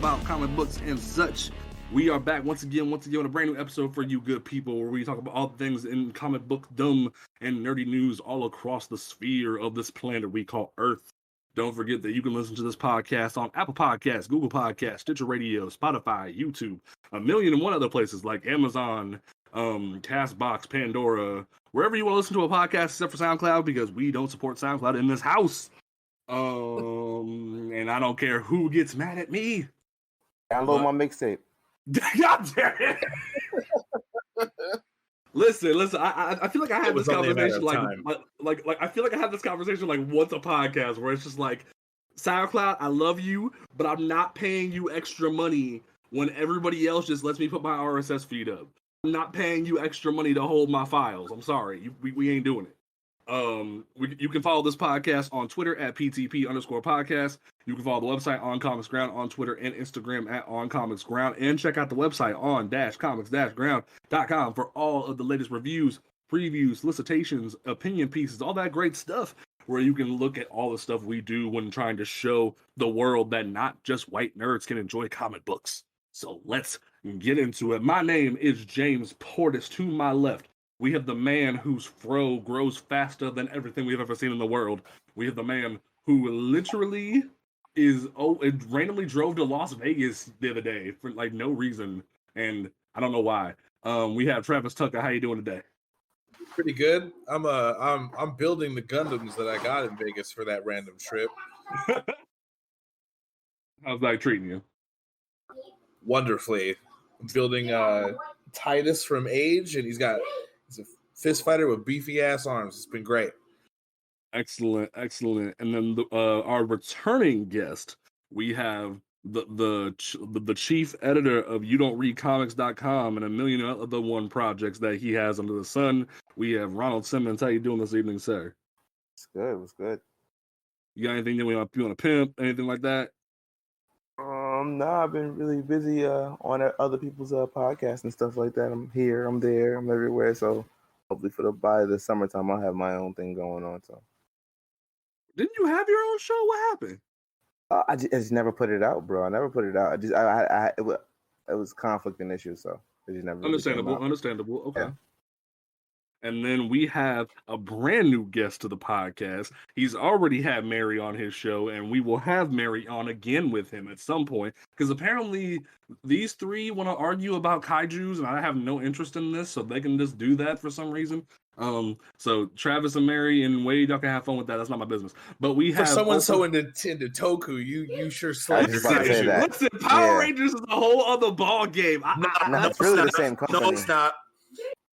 about comic books and such. We are back once again with a brand new episode for you good people, where we talk about all things in comic book dumb and nerdy news all across the sphere of this planet we call Earth. Don't forget that you can listen to this podcast on Apple Podcasts, Google Podcasts, Stitcher Radio, Spotify, YouTube, 1,000,001 other places like Amazon, Castbox, Pandora, wherever you want to listen to a podcast except for SoundCloud, because we don't support SoundCloud in this house. And I don't care who gets mad at me. Download my mixtape. God damn it. Listen. I feel like I had this conversation like I feel like I had this conversation like once a podcast where it's just like, SoundCloud, I love you, but I'm not paying you extra money when everybody else just lets me put my RSS feed up. I'm not paying you extra money to hold my files. I'm sorry, we ain't doing it. You can follow this podcast on Twitter at PTP_podcast. You can follow the website on Comics Ground on Twitter and Instagram at On Comics Ground, and check out the website on comics-ground.com for all of the latest reviews, previews, solicitations, opinion pieces, all that great stuff, where you can look at all the stuff we do when trying to show the world that not just white nerds can enjoy comic books. So let's get into it. My name is James Portis. To my left, we have the man whose fro grows faster than everything we've ever seen in the world. We have the man who literally randomly drove to Las Vegas the other day for like no reason, and I don't know why. We have Travis Tucker. How you doing today? Pretty good. I'm building the Gundams that I got in Vegas for that random trip. How's that treating you? Wonderfully. I'm building Titus from Age, and he's a fist fighter with beefy ass arms. It's been great. Excellent. And then our returning guest, we have the chief editor of YouDontReadComics.com and 1,000,000 other one projects that he has under the sun. We have Ronald Simmons. How you doing this evening, sir? It's good. You got anything that you want to pimp? Anything like that? No, I've been really busy on other people's podcasts and stuff like that. I'm here, I'm there, I'm everywhere. So hopefully by the summertime, I'll have my own thing going on. So, didn't you have your own show? What happened? I just never put it out, bro. I never put it out. It was conflicting issues, so it just never. Understandable. Okay. Yeah. And then we have a brand new guest to the podcast. He's already had Mary on his show, and we will have Mary on again with him at some point, because apparently these three want to argue about kaijus, and I have no interest in this, so they can just do that for some reason. So Travis and Mary and Wade, y'all can have fun with that. That's not my business. But we have someone so into Toku, you sure slay. Listen, Power Rangers is a whole other ball game. It's really the same company. No, it's not.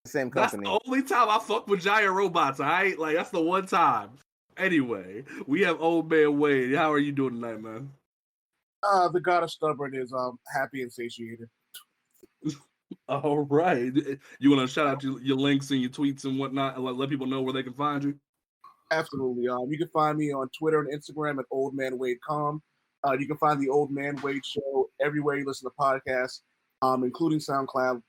Same company. That's the only time I fuck with giant robots, alright? Like, that's the one time. Anyway, we have Old Man Wade. How are you doing tonight, man? The god of stubborn is happy and satiated. All right. You want to shout out your links and your tweets and whatnot, and let people know where they can find you? Absolutely. You can find me on Twitter and Instagram at OldManWadeCom. You can find the Old Man Wade Show everywhere you listen to podcasts, including SoundCloud.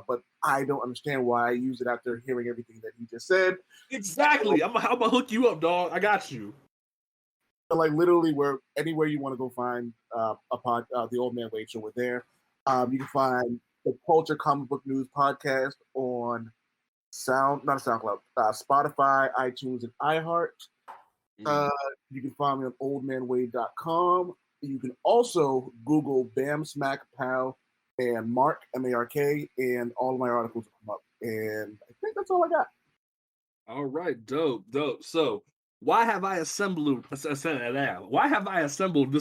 But I don't understand why I use it after hearing everything that he just said. Exactly. I'm gonna hook you up, dog. I got you. Like literally, anywhere you want to go find the Old Man Wade Show, we're there. You can find the Culture Comic Book News podcast on Spotify, iTunes, and iHeart. You can find me on oldmanwade.com. You can also Google Bam Smack Pow and Mark, M-A-R-K, and all of my articles come up. And I think that's all I got. All right, dope. So, why have I assembled this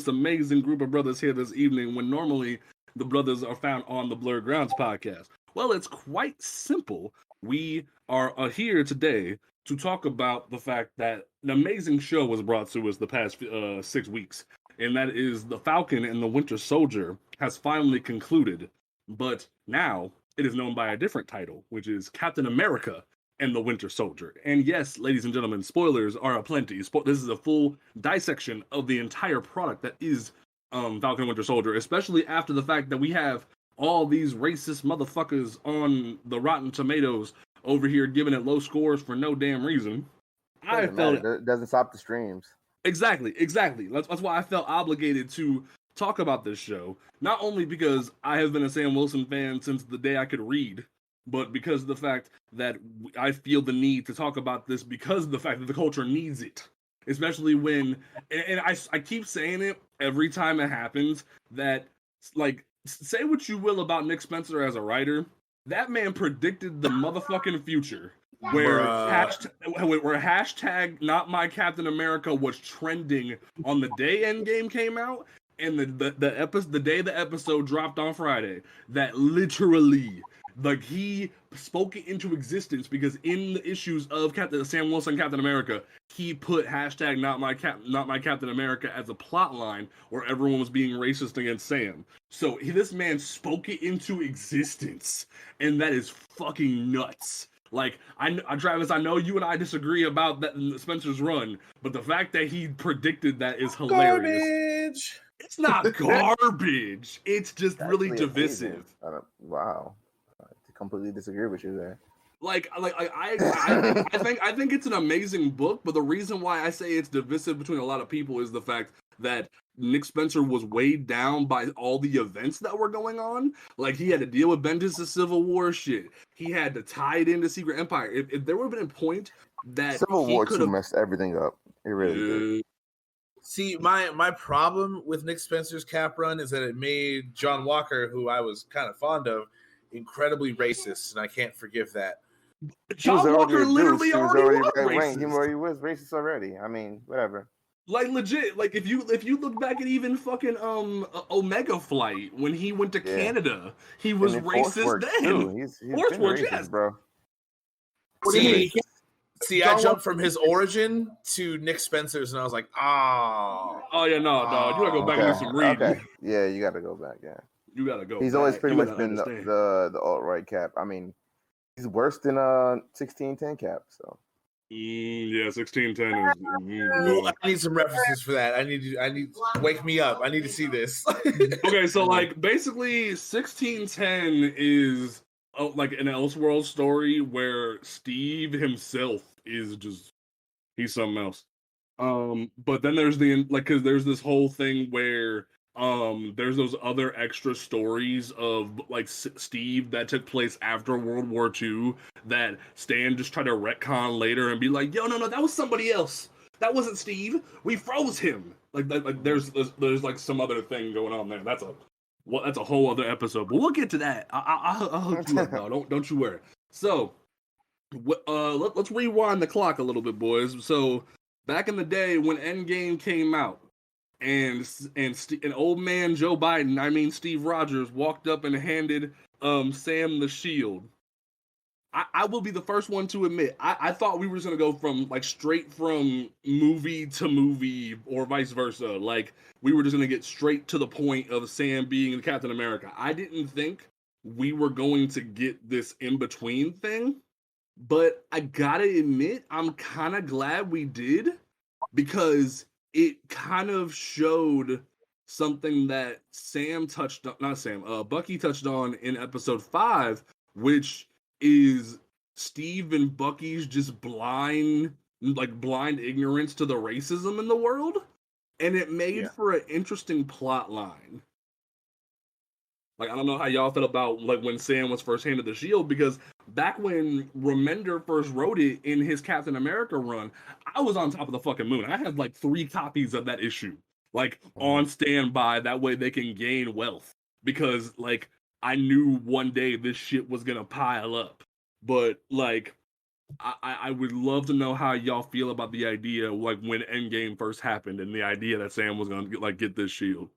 amazing group of brothers here this evening when normally the brothers are found on the Blurred Grounds podcast? Well, it's quite simple. We are here today to talk about the fact that an amazing show was brought to us the past 6 weeks, and that is The Falcon and the Winter Soldier has finally concluded, but now it is known by a different title, which is Captain America and the Winter Soldier. And yes, ladies and gentlemen, spoilers are aplenty. This is a full dissection of the entire product that is Falcon and Winter Soldier, especially after the fact that we have all these racist motherfuckers on the Rotten Tomatoes over here giving it low scores for no damn reason. It doesn't stop the streams. Exactly. That's why I felt obligated to talk about this show. Not only because I have been a Sam Wilson fan since the day I could read, but because of the fact that I feel the need to talk about this because of the fact that the culture needs it. Especially when, and I keep saying it every time it happens, that, like, say what you will about Nick Spencer as a writer, that man predicted the motherfucking future. Where hashtag not my Captain America was trending on the day Endgame came out, and the day the episode dropped on Friday, that literally, like, he spoke it into existence because in the issues of Sam Wilson Captain America, he put hashtag not my Captain America as a plot line where everyone was being racist against Sam. So this man spoke it into existence, and that is fucking nuts. Like, Travis, I know you and I disagree about that Spencer's run, but the fact that he predicted that is hilarious. Garbage. It's not garbage. It's just really divisive. Wow, I completely disagree with you there. I think it's an amazing book, but the reason why I say it's divisive between a lot of people is the fact that Nick Spencer was weighed down by all the events that were going on. Like, he had to deal with Bendis' Civil War shit. He had to tie it into Secret Empire. If there would have been a point that Civil War 2 messed everything up. It really did. See, my problem with Nick Spencer's Cap run is that it made John Walker, who I was kind of fond of, incredibly racist, and I can't forgive that. John Walker literally already was racist. He already was racist already. I mean, whatever. Like, legit, like, if you look back at even fucking Omega Flight, when he went to Canada, he was racist then. He's been racist, bro. See, I jumped from his origin to Nick Spencer's, and I was like, oh yeah, no, dog, you gotta go back and do some reading. Okay. Yeah, you gotta go back. Yeah, you gotta go. He's always pretty much been the alt-right Cap. I mean, he's worse than 1610 Cap. So. Yeah, 1610 is. I need some references for that. I need wake me up. I need to see this. Okay, so, like, basically 1610 is like an Elseworld story where Steve himself is he's something else. But then there's because there's this whole thing where there's those other extra stories of, like, Steve that took place after World War II that Stan just tried to retcon later and be like, yo, no, that was somebody else. That wasn't Steve. We froze him. Like there's like some other thing going on there. That's a whole other episode. But we'll get to that. I'll hook you up, dog. Don't you worry. So, let's rewind the clock a little bit, boys. So, back in the day when Endgame came out, and old man Joe Biden, I mean Steve Rogers, walked up and handed Sam the shield. I will be the first one to admit, I thought we were just gonna go from, like, straight from movie to movie or vice versa. Like, we were just gonna get straight to the point of Sam being Captain America. I didn't think we were going to get this in-between thing, but I gotta admit, I'm kind of glad we did, because it kind of showed something that Bucky touched on in episode 5, which is Steve and Bucky's just blind ignorance to the racism in the world. And it made for an interesting plot line. Like, I don't know how y'all felt about, like, when Sam was first handed the shield, because back when Remender first wrote it in his Captain America run, I was on top of the fucking moon. I had, like, 3 copies of that issue, like, on standby. That way they can gain wealth, because, like, I knew one day this shit was gonna pile up. But, like, I would love to know how y'all feel about the idea, like, when Endgame first happened and the idea that Sam was gonna get this shield.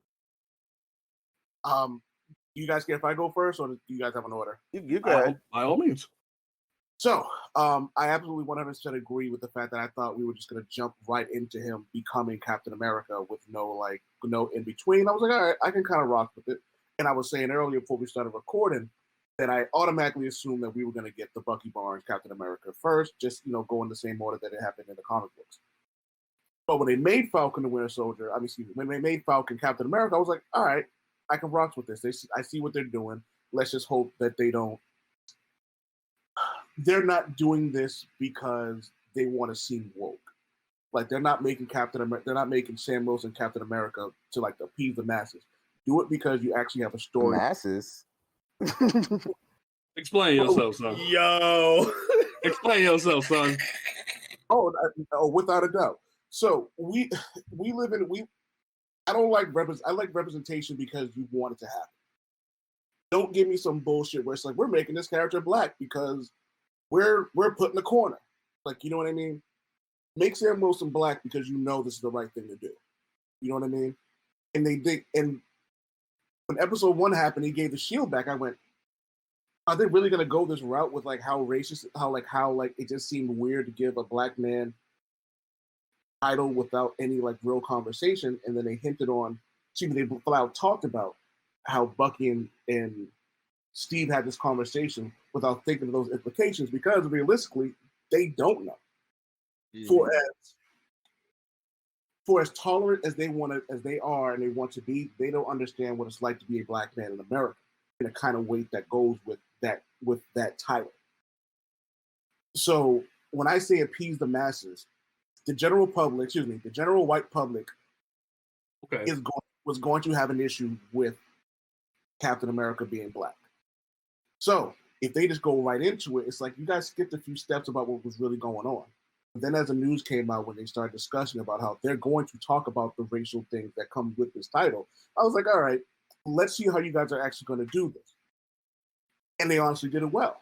You guys care if I go first, or do you guys have an order? You go ahead. By all means. So, I absolutely 100% agree with the fact that I thought we were just going to jump right into him becoming Captain America with no in between. I was like, all right, I can kind of rock with it. And I was saying earlier before we started recording that I automatically assumed that we were going to get the Bucky Barnes Captain America first, just, going the same order that it happened in the comic books. But when they made Falcon the Winter Soldier, when they made Falcon Captain America, I was like, all right, I can rock with this. I see what they're doing. Let's just hope that they're not doing this because they want to seem woke. Like they're not making they're not making Sam Wilson Captain America to like appease the masses. Do it because you actually have a story. The masses. Explain yourself, son. Yo. Explain yourself, son. Oh, without a doubt. So we live in I don't like I like representation because you want it to happen. Don't give me some bullshit where it's like we're making this character black because we're put in a corner. Like, you know what I mean? Make Sam Wilson black because you know this is the right thing to do. You know what I mean? And they did. And when episode 1 happened, he gave the shield back. I went, are they really gonna go this route with like how racist, how it just seemed weird to give a black man title without any like real conversation? And then they hinted on, they flat out talked about how Bucky and Steve had this conversation without thinking of those implications because realistically they don't know. For as tolerant as they are and they want to be, they don't understand what it's like to be a black man in America and the kind of weight that goes with that title. So when I say appease the masses, the general white public was going to have an issue with Captain America being black. So if they just go right into it, it's like you guys skipped a few steps about what was really going on. But then as the news came out, when they started discussing about how they're going to talk about the racial things that come with this title, I was like, all right, let's see how you guys are actually going to do this. And they honestly did it well.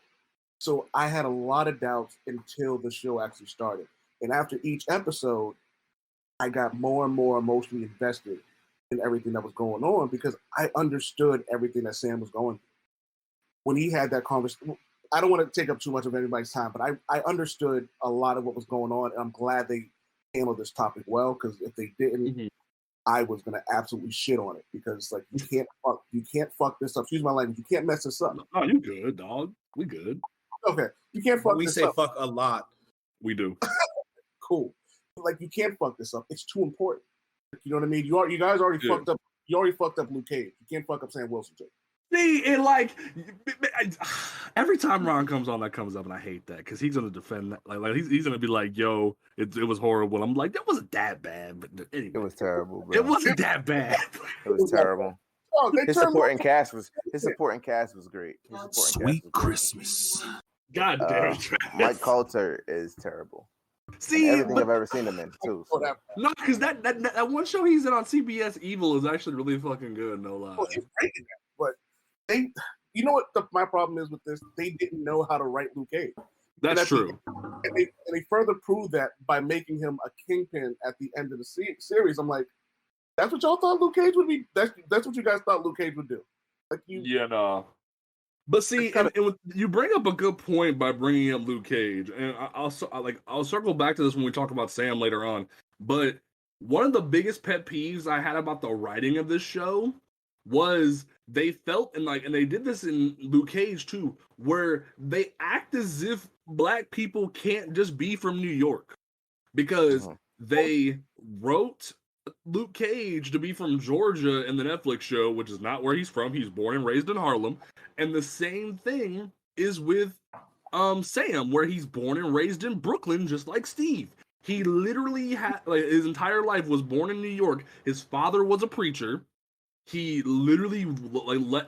So I had a lot of doubts until the show actually started. And after each episode, I got more and more emotionally invested in everything that was going on because I understood everything that Sam was going through. When he had that conversation, I don't want to take up too much of anybody's time, but I understood a lot of what was going on, and I'm glad they handled this topic well, because if they didn't, I was going to absolutely shit on it, because like you can't fuck this up. Excuse my language. You can't mess this up. Oh, you good, dog. We good. Okay. You can't fuck this up. We say fuck a lot. We do. Cool. Like, you can't fuck this up. It's too important. You know what I mean? You guys already fucked up. You already fucked up Luke Cage. You can't fuck up Sam Wilson too. See, and like every time Ron comes on, that comes up, and I hate that, because he's gonna defend that. Like he's gonna be like, "Yo, it was horrible." I'm like, that wasn't that bad, but anyway, it was terrible. Bro. It wasn't that bad. It was terrible. Oh, his supporting cast was great. Sweet Christmas. God damn. Mike Coulter is terrible. See, everything I've ever seen him in too. So. No, because that one show he's in on CBS, Evil, is actually really fucking good. No lie. Well, he's great in that, but you know what my problem is with this? They didn't know how to write Luke Cage. That's true. And they further proved that by making him a kingpin at the end of the series. I'm like, that's what y'all thought Luke Cage would be? That's what you guys thought Luke Cage would do? Like you? Yeah, no. But see, you bring up a good point by bringing up Luke Cage, and I'll circle back to this when we talk about Sam later on. But one of the biggest pet peeves I had about the writing of this show was they felt, and they did this in Luke Cage too, where they act as if black people can't just be from New York, because they wrote Luke Cage to be from Georgia in the Netflix show, which is not where he's from. He's born and raised in Harlem. And the same thing is with Sam, where he's born and raised in Brooklyn, just like Steve. He literally had, his entire life was born in New York. His father was a preacher. He literally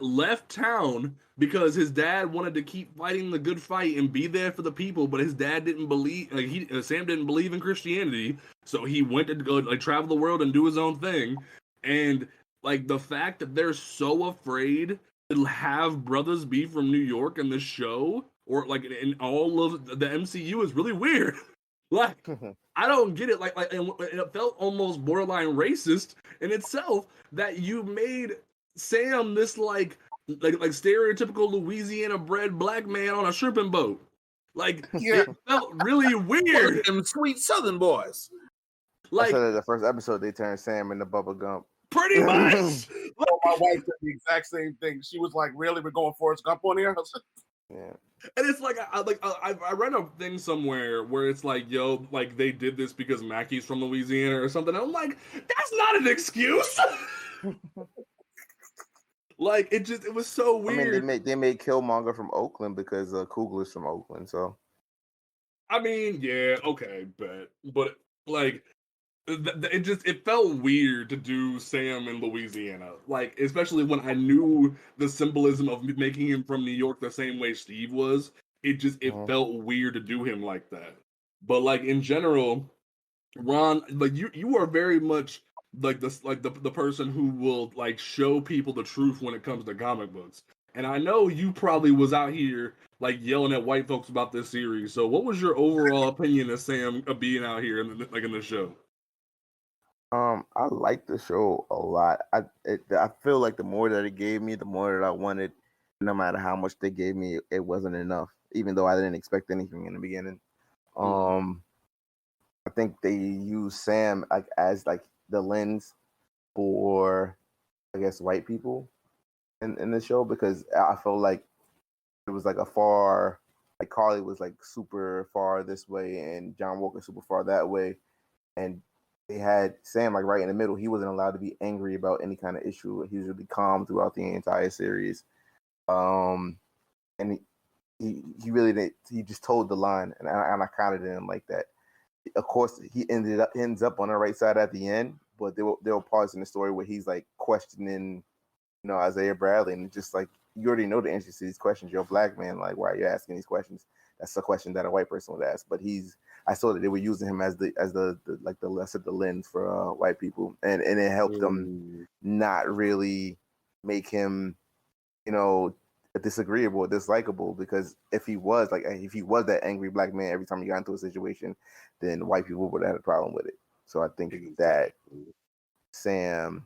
left town because his dad wanted to keep fighting the good fight and be there for the people, but his dad didn't believe, Sam didn't believe in Christianity, so he went to go travel the world and do his own thing. And the fact that they're so afraid to have brothers be from New York in the show, or in all of the MCU, is really weird. I don't get it. It felt almost borderline racist in itself that you made Sam this stereotypical Louisiana-bred black man on a shrimping boat. It felt really weird. Them sweet Southern boys. I said in the first episode they turned Sam into Bubba Gump. Pretty much. My wife said the exact same thing. She was like, "Really, we're going Forrest Gump on here?" Yeah. And it's I read a thing somewhere where it's they did this because Mackey's from Louisiana or something. I'm like, that's not an excuse. It was so weird. I mean, they made Killmonger from Oakland because Coogler's from Oakland. So, I mean, yeah, okay, but it felt weird to do Sam in Louisiana, like especially when I knew the symbolism of making him from New York the same way Steve was. It felt weird to do him like that. But like in general, Ron, like you are very much like the person who will like show people the truth when it comes to comic books. And I know you probably was out here like yelling at white folks about this series. So what was your overall opinion of Sam being out here in the show? I like the show a lot. I feel like the more that it gave me, the more that I wanted. No matter how much they gave me, it wasn't enough. Even though I didn't expect anything in the beginning. I think they use Sam like as like the lens for, I guess, white people in the show, because I felt like it was like like Carly was like super far this way and John Walker super far that way, and they had Sam like right in the middle. He wasn't allowed to be angry about any kind of issue. He was really calm throughout the entire series, and he really did. He just told the line, and I kind of didn't like that. Of course, he ends up on the right side at the end, but there were parts in the story where he's like questioning, Isaiah Bradley, and just like, you already know the answers to these questions. You're a black man, like, why are you asking these questions? That's a question that a white person would ask. But I saw that they were using him as the lens for white people, and it helped them not really make him, disagreeable or dislikable, because if he was that angry black man every time he got into a situation, then white people would have had a problem with it. So I think that Sam,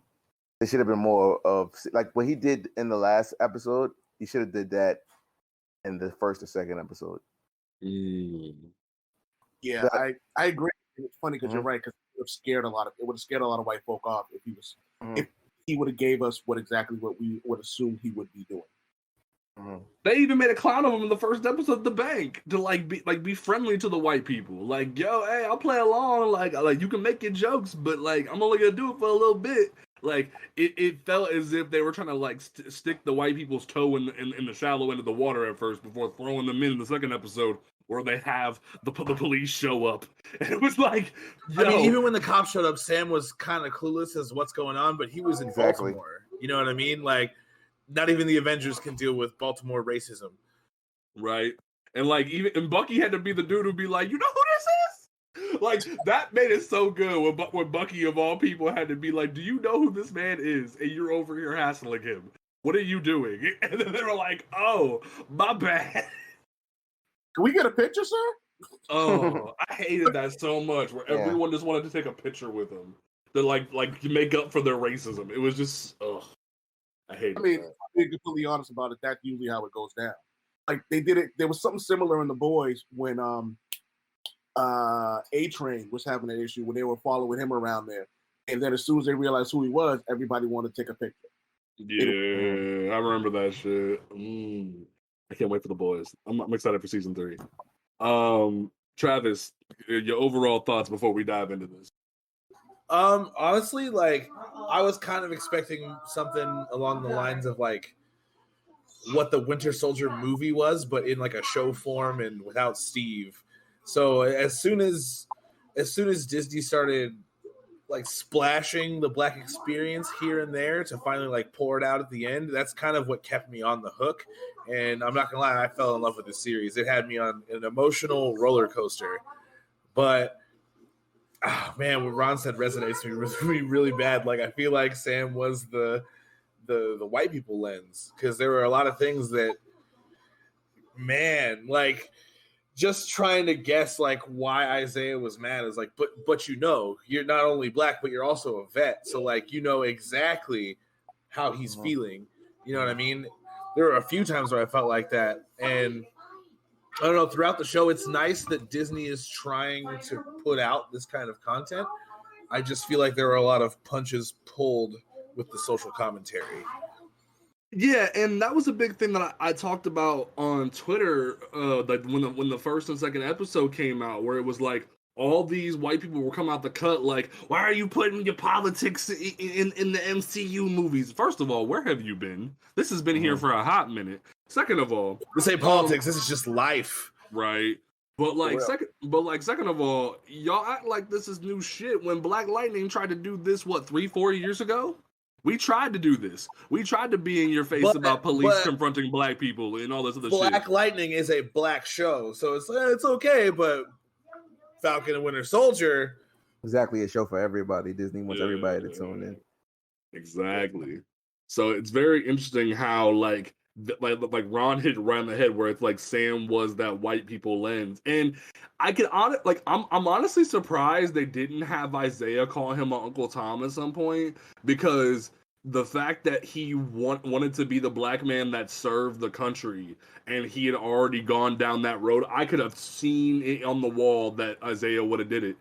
there should have been more of like what he did in the last episode. He should have did that in the first or second episode. Yeah, I agree. It's funny because you're right, because it would have scared a lot of white folk off if he would have gave us exactly what we would assume he would be doing. They even made a clown of him in the first episode of The Bank to be friendly to the white people. Like, yo, hey, I'll play along. Like you can make your jokes, but like I'm only gonna do it for a little bit. Like it felt as if they were trying to like stick the white people's toe in the shallow end of the water at first before throwing them in the second episode, where they have the police show up. And it was like, yo. I mean, even when the cops showed up, Sam was kind of clueless as what's going on, but he was in Baltimore. You know what I mean? Like, not even the Avengers can deal with Baltimore racism. Right. And like and Bucky had to be the dude who'd be like, you know who this is? Like, that made it so good when Bucky of all people had to be like, do you know who this man is? And you're over here hassling him. What are you doing? And then they were like, oh, my bad. Can we get a picture, sir? Oh, I hated that so much, where everyone just wanted to take a picture with him. To like make up for their racism. It was just, ugh. I hate it. To be completely honest about it, that's usually how it goes down. Like, they did it. There was something similar in The Boys when A-Train was having an issue when they were following him around there, and then as soon as they realized who he was, everybody wanted to take a picture. Yeah, I remember that shit. I can't wait for The Boys. I'm excited for season 3. Travis, your overall thoughts before we dive into this. Honestly, like, I was kind of expecting something along the lines of like what the Winter Soldier movie was, but in like a show form and without Steve. So as soon as Disney started like splashing the Black experience here and there to finally like pour it out at the end, that's kind of what kept me on the hook. And I'm not gonna lie, I fell in love with this series. It had me on an emotional roller coaster. But oh, man, what Ron said resonates with me really bad. Like, I feel like Sam was the white people lens, because there were a lot of things that, man, like just trying to guess like why Isaiah was mad is like, but you're not only black, but you're also a vet, so like exactly how he's feeling. You know what I mean? There were a few times where I felt like that, and I don't know, throughout the show, it's nice that Disney is trying to put out this kind of content. I just feel like there are a lot of punches pulled with the social commentary. Yeah, and that was a big thing that I talked about on Twitter, like when the first and second episode came out, where it was like all these white people were coming out the cut, like, why are you putting your politics in the MCU movies? First of all, where have you been? This has been here for a hot minute. Second of all, this ain't politics. This is just life. Right. But second of all, y'all act like this is new shit when Black Lightning tried to do this 3-4 years ago. We tried to do this. We tried to be in your face about police confronting black people and all this other shit. Black Lightning is a black show, so it's okay. But Falcon and Winter Soldier, exactly, a show for everybody. Disney wants everybody to tune in. Exactly. So it's very interesting how like Ron hit right on the head where it's like Sam was that white people lens, and I can I'm honestly surprised they didn't have Isaiah call him Uncle Tom at some point, because the fact that he wanted to be the black man that served the country and he had already gone down that road, I could have seen it on the wall that Isaiah would have did it.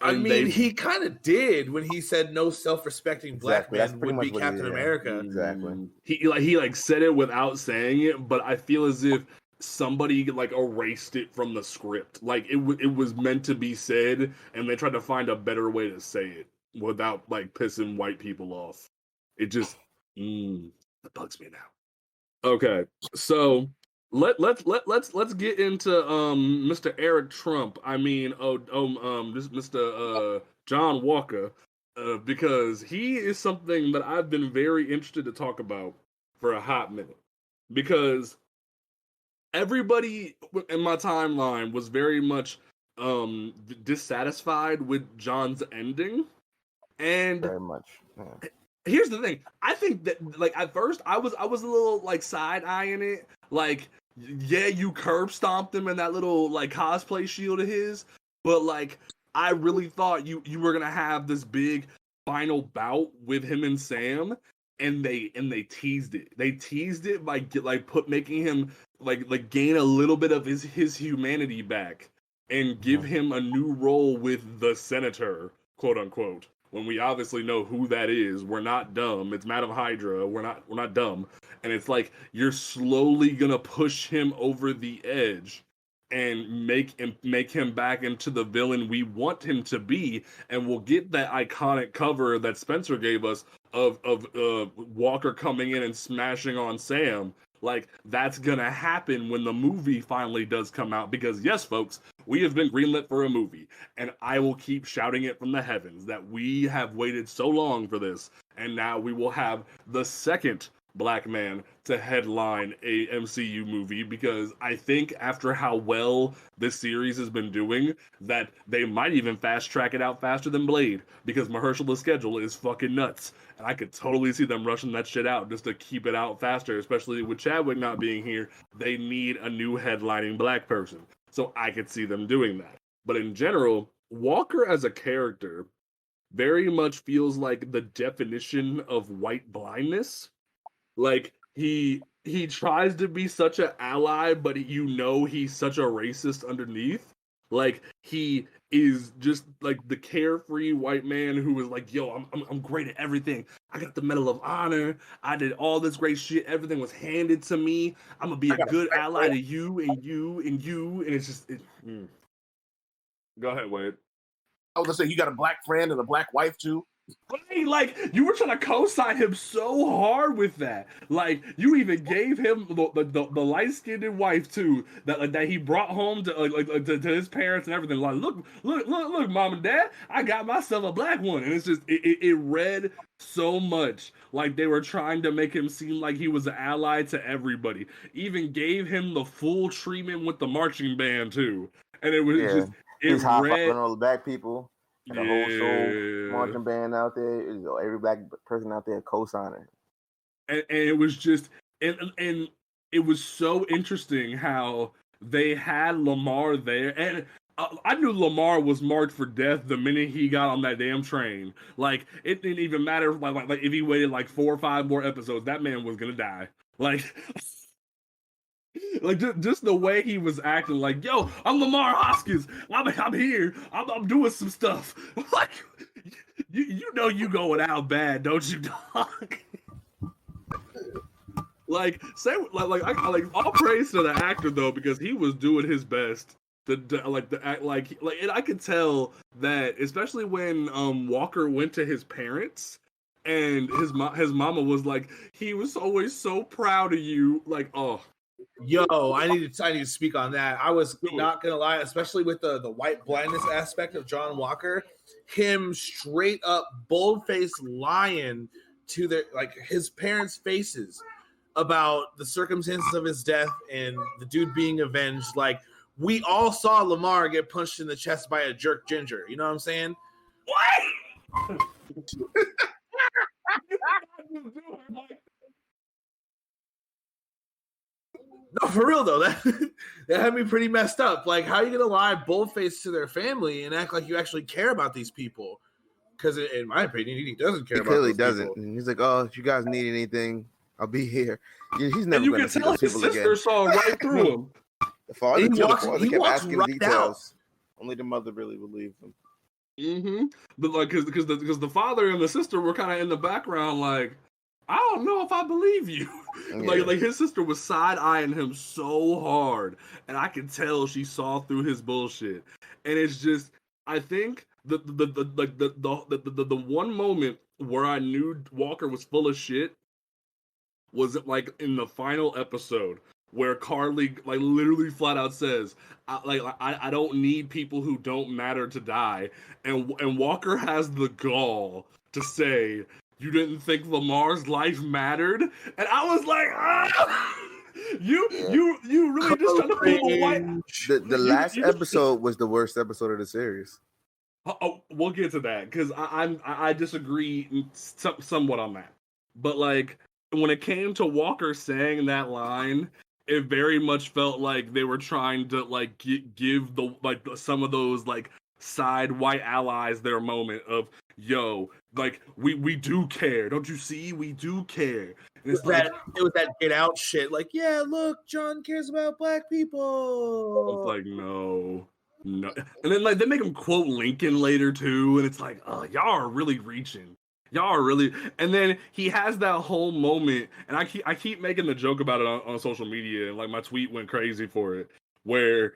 I mean, he kind of did when he said no self-respecting black man would be Captain America. Exactly. He said it without saying it, but I feel as if somebody erased it from the script. Like it was meant to be said, and they tried to find a better way to say it without pissing white people off. It just that bugs me now. Okay, so let's get into Mr. Eric Trump. I mean, this Mr. John Walker, because he is something that I've been very interested to talk about for a hot minute, because everybody in my timeline was very much dissatisfied with John's ending, and very much. Yeah. Here's the thing. I think that at first I was a little side-eyeing it. Yeah, you curb stomped him in that little cosplay shield of his, but I really thought you were gonna have this big final bout with him and Sam, and they teased it. They teased it by making him gain a little bit of his humanity back and give him a new role with the Senator, quote unquote. When we obviously know who that is. We're not dumb. It's Madam Hydra. We're not dumb. And it's you're slowly gonna push him over the edge and make him back into the villain we want him to be, and we'll get that iconic cover that Spencer gave us of Walker coming in and smashing on Sam. That's gonna happen when the movie finally does come out, because yes, folks, we have been greenlit for a movie, and I will keep shouting it from the heavens that we have waited so long for this, and now we will have the second black man to headline a MCU movie, because I think after how well this series has been doing, that they might even fast track it out faster than Blade, because Mahershala's schedule is fucking nuts, and I could totally see them rushing that shit out just to keep it out faster, especially with Chadwick not being here. They need a new headlining black person, so I could see them doing that. But in general, Walker as a character very much feels like the definition of white blindness. He tries to be such an ally, but he's such a racist underneath. He is just the carefree white man who is yo, I'm great at everything. I got the Medal of Honor. I did all this great shit. Everything was handed to me. I'm gonna be a good ally to you and you and you. And it's just Go ahead, Wade. I was gonna say, you got a black friend and a black wife too. Right, you were trying to co-sign him so hard with that. You even gave him the light-skinned wife too, that he brought home to his parents and everything. Look, mom and dad, I got myself a black one, and it's just it read so much like they were trying to make him seem like he was an ally to everybody. Even gave him the full treatment with the marching band too, and it was just he's high-fiving all the black people. The whole show, marching band out there, every black person out there co-signing. And it was just, and it was so interesting how they had Lamar there. And I knew Lamar was marked for death the minute he got on that damn train. It didn't even matter if he waited 4 or 5 more episodes, that man was gonna die. Just the way he was acting, yo, I'm Lamar Hoskins. I'm here. I'm doing some stuff. You going out bad, don't you, dog? All praise to the actor though, because he was doing his best. And I could tell that, especially when Walker went to his parents. And his mama was he was always so proud of you. Oh. Yo, I need to speak on that. I was not gonna lie, especially with the white blindness aspect of John Walker, him straight up bold-faced lying to their his parents' faces about the circumstances of his death and the dude being avenged. Like, we all saw Lamar get punched in the chest by a jerk ginger. You know what I'm saying? What? No, for real though, that had me pretty messed up. Like, how are you gonna lie bold-faced to their family and act like you actually care about these people? Because in my opinion, he doesn't care. He clearly doesn't. And he's like, "Oh, if you guys need anything, I'll be here." He's never going to see those people again. His sister saw right through him. The father kept asking details. Only the mother really believed him. Mm-hmm. But like, because the father and the sister were kind of in the background, like, I don't know if I believe you. Yeah. Like his sister was side-eyeing him so hard, and I could tell she saw through his bullshit. And it's just, I think the one moment where I knew Walker was full of shit was like in the final episode where Carly like literally flat out says, I don't need people who don't matter to die, and Walker has the gall to say, "You didn't think Lamar's life mattered?" And I was like, you really just trying to pull a white. The last episode was the worst episode of the series. Oh, we'll get to that because I disagree somewhat on that. But like when it came to Walker saying that line, it very much felt like they were trying to like give the some of those like side white allies their moment of, yo, like we do care, don't you see? We do care. And it was that get out shit. Like, yeah, look, John cares about black people. It's like no. And then like they make him quote Lincoln later too, and it's like, oh, y'all are really reaching. Y'all are really. And then he has that whole moment, and I keep making the joke about it on social media, and like my tweet went crazy for it, where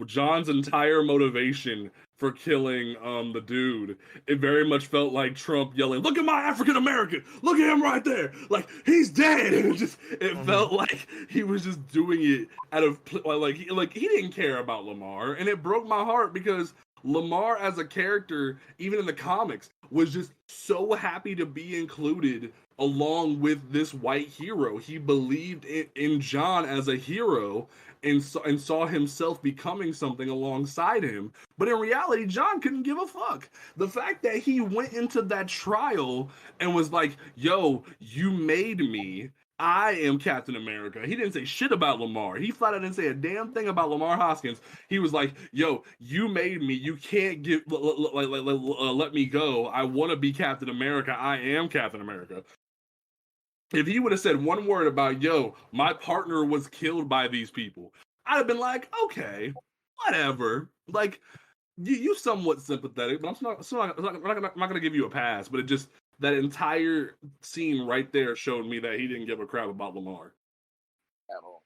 John's entire motivation for killing the dude, it very much felt like Trump yelling, "Look at my African American! Look at him right there! Like, he's dead!" And it felt like he was just doing it out of he didn't care about Lamar, and it broke my heart because Lamar as a character, even in the comics, was just so happy to be included along with this white hero. He believed in John as a hero and saw himself becoming something alongside him. But in reality, John couldn't give a fuck. The fact that he went into that trial and was like, yo, you made me. I am Captain America. He didn't say shit about Lamar. He flat out didn't say a damn thing about Lamar Hoskins. He was like, yo, you made me. You can't let me go. I want to be Captain America. I am Captain America. If he would have said one word about, yo, my partner was killed by these people, I'd have been like, okay, whatever. Like, you somewhat sympathetic, but I'm not going to give you a pass. But it just, that entire scene right there showed me that he didn't give a crap about Lamar at all.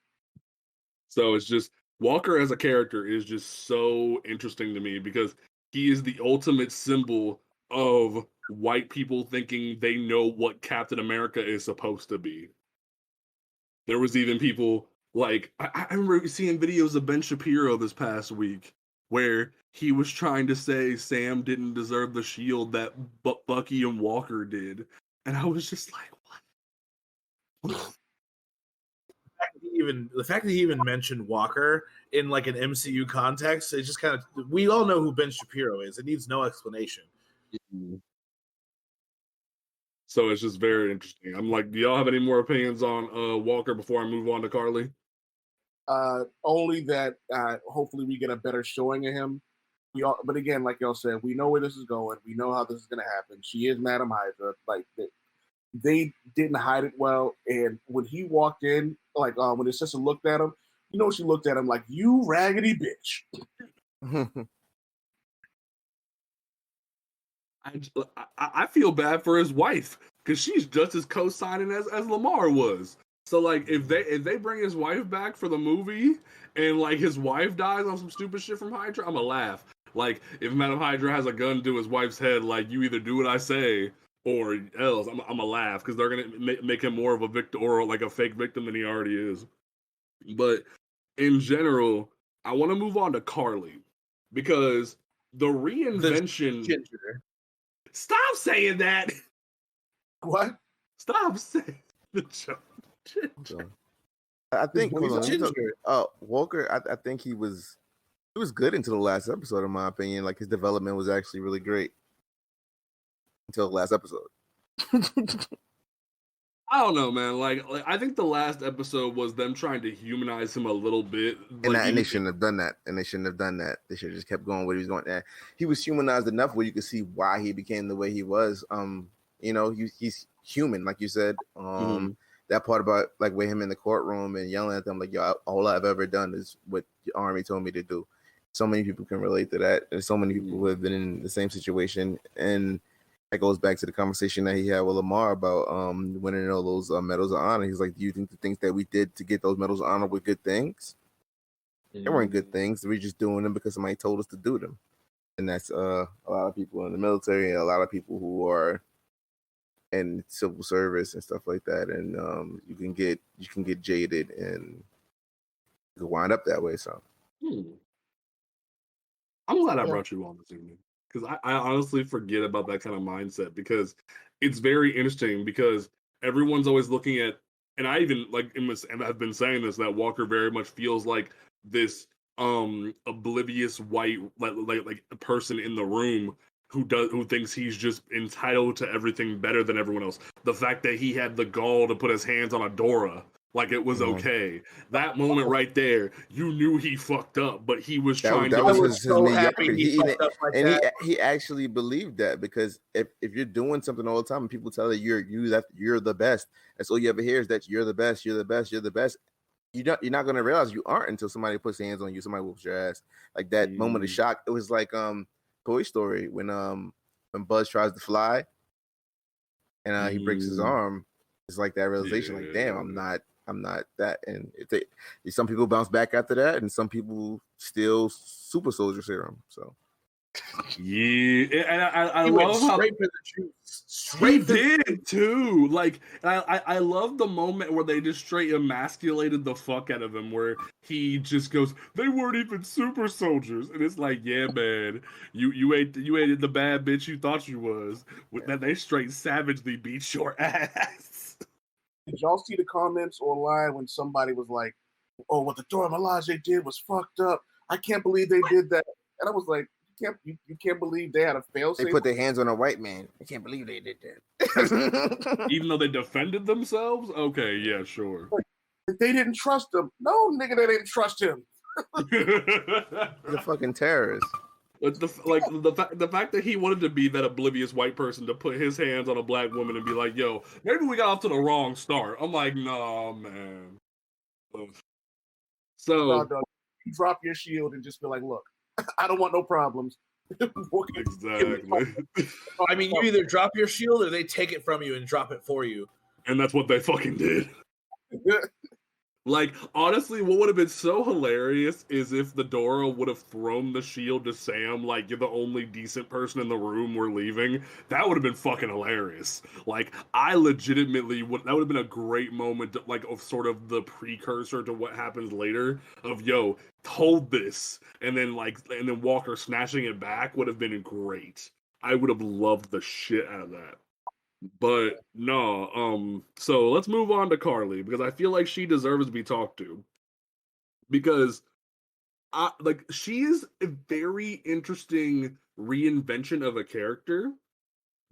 So it's just, Walker as a character is just so interesting to me because he is the ultimate symbol of white people thinking they know what Captain America is supposed to be. There was even people like, I remember seeing videos of Ben Shapiro this past week where he was trying to say Sam didn't deserve the shield that Bucky and Walker did. And I was just like, what? The fact that he even mentioned Walker in like an MCU context, it's just kind of, we all know who Ben Shapiro is. It needs no explanation. Mm-hmm. So it's just very interesting. I'm like, do y'all have any more opinions on Walker before I move on to Carly? Only that hopefully we get a better showing of him. But again, like y'all said, we know where this is going. We know how this is going to happen. She is Madam Hydra. Like they didn't hide it well. And when he walked in, like when his sister looked at him, you know, she looked at him like, "You raggedy bitch." I feel bad for his wife because she's just as co-signing as Lamar was. So like if they bring his wife back for the movie and like his wife dies on some stupid shit from Hydra, I'm gonna laugh. Like if Madam Hydra has a gun to his wife's head, like you either do what I say or else, I'm gonna laugh because they're gonna make him more of a victim or like a fake victim than he already is. But in general, I want to move on to Carly because the reinvention. Ginger. Stop saying that. What? Stop saying the ginger. I think Ginger. Walker. I think he was good until the last episode, in my opinion. Like his development was actually really great until the last episode. I don't know, man. Like I think the last episode was them trying to humanize him a little bit, and they shouldn't have done that. They should have just kept going where he was going. And he was humanized enough where you could see why he became the way he was. He's human, like you said. That part about like with him in the courtroom and yelling at them, like, yo, all I've ever done is what the army told me to do. So many people can relate to that. There's so many people who have been in the same situation, and that goes back to the conversation that he had with Lamar about winning all those medals of honor. He's like, do you think the things that we did to get those medals of honor were good things? They weren't good things. We're just doing them because somebody told us to do them. And that's a lot of people in the military and a lot of people who are in civil service and stuff like that. And you can get jaded and you can wind up that way. So I'm glad I brought you on this evening. Because I honestly forget about that kind of mindset because it's very interesting because everyone's always looking at, and I even and I've been saying this, that Walker very much feels like this oblivious white like a person in the room who thinks he's just entitled to everything better than everyone else. The fact that he had the gall to put his hands on Adora. Like it was okay. That moment right there, you knew he fucked up, but he was trying to. That was his so happy he actually believed that because if you're doing something all the time and people tell you you're the best, that's all you ever hear is that you're the best, you're the best, you're the best. You're not gonna realize you aren't until somebody puts hands on you, somebody whoops your ass. Like that moment of shock. It was like Toy Story when Buzz tries to fly and he breaks his arm. It's like that realization, like damn, I'm not that. And some people bounce back after that, and some people still super soldier serum. So yeah, and I love how he did too. Like, I love the moment where they just straight emasculated the fuck out of him, where he just goes, "They weren't even super soldiers," and it's like, yeah, man, you ain't the bad bitch you thought you was. With that, they straight savagely beat your ass. Did y'all see the comments online when somebody was like, "Oh, what the Dora Milaje did was fucked up. I can't believe they did that." And I was like, "You can't believe they had a failsafe." They put their hands on a white man. I can't believe they did that. Even though they defended themselves? Okay, yeah, sure. They didn't trust him. No, nigga, they didn't trust him. The fucking terrorists. The fact that he wanted to be that oblivious white person to put his hands on a black woman and be like, yo, maybe we got off to the wrong start. I'm like, nah, man. So you drop your shield and just be like, look, I don't want no problems. Exactly. I mean, you either drop your shield or they take it from you and drop it for you. And that's what they fucking did. Like, honestly, what would have been so hilarious is if the Dora would have thrown the shield to Sam, like, you're the only decent person in the room, we're leaving. That would have been fucking hilarious. Like, I legitimately that would have been a great moment, like, of sort of the precursor to what happens later, of, yo, hold this, and then Walker snatching it back would have been great. I would have loved the shit out of that. But no, so let's move on to Carly because I feel like she deserves to be talked to. Because she is a very interesting reinvention of a character.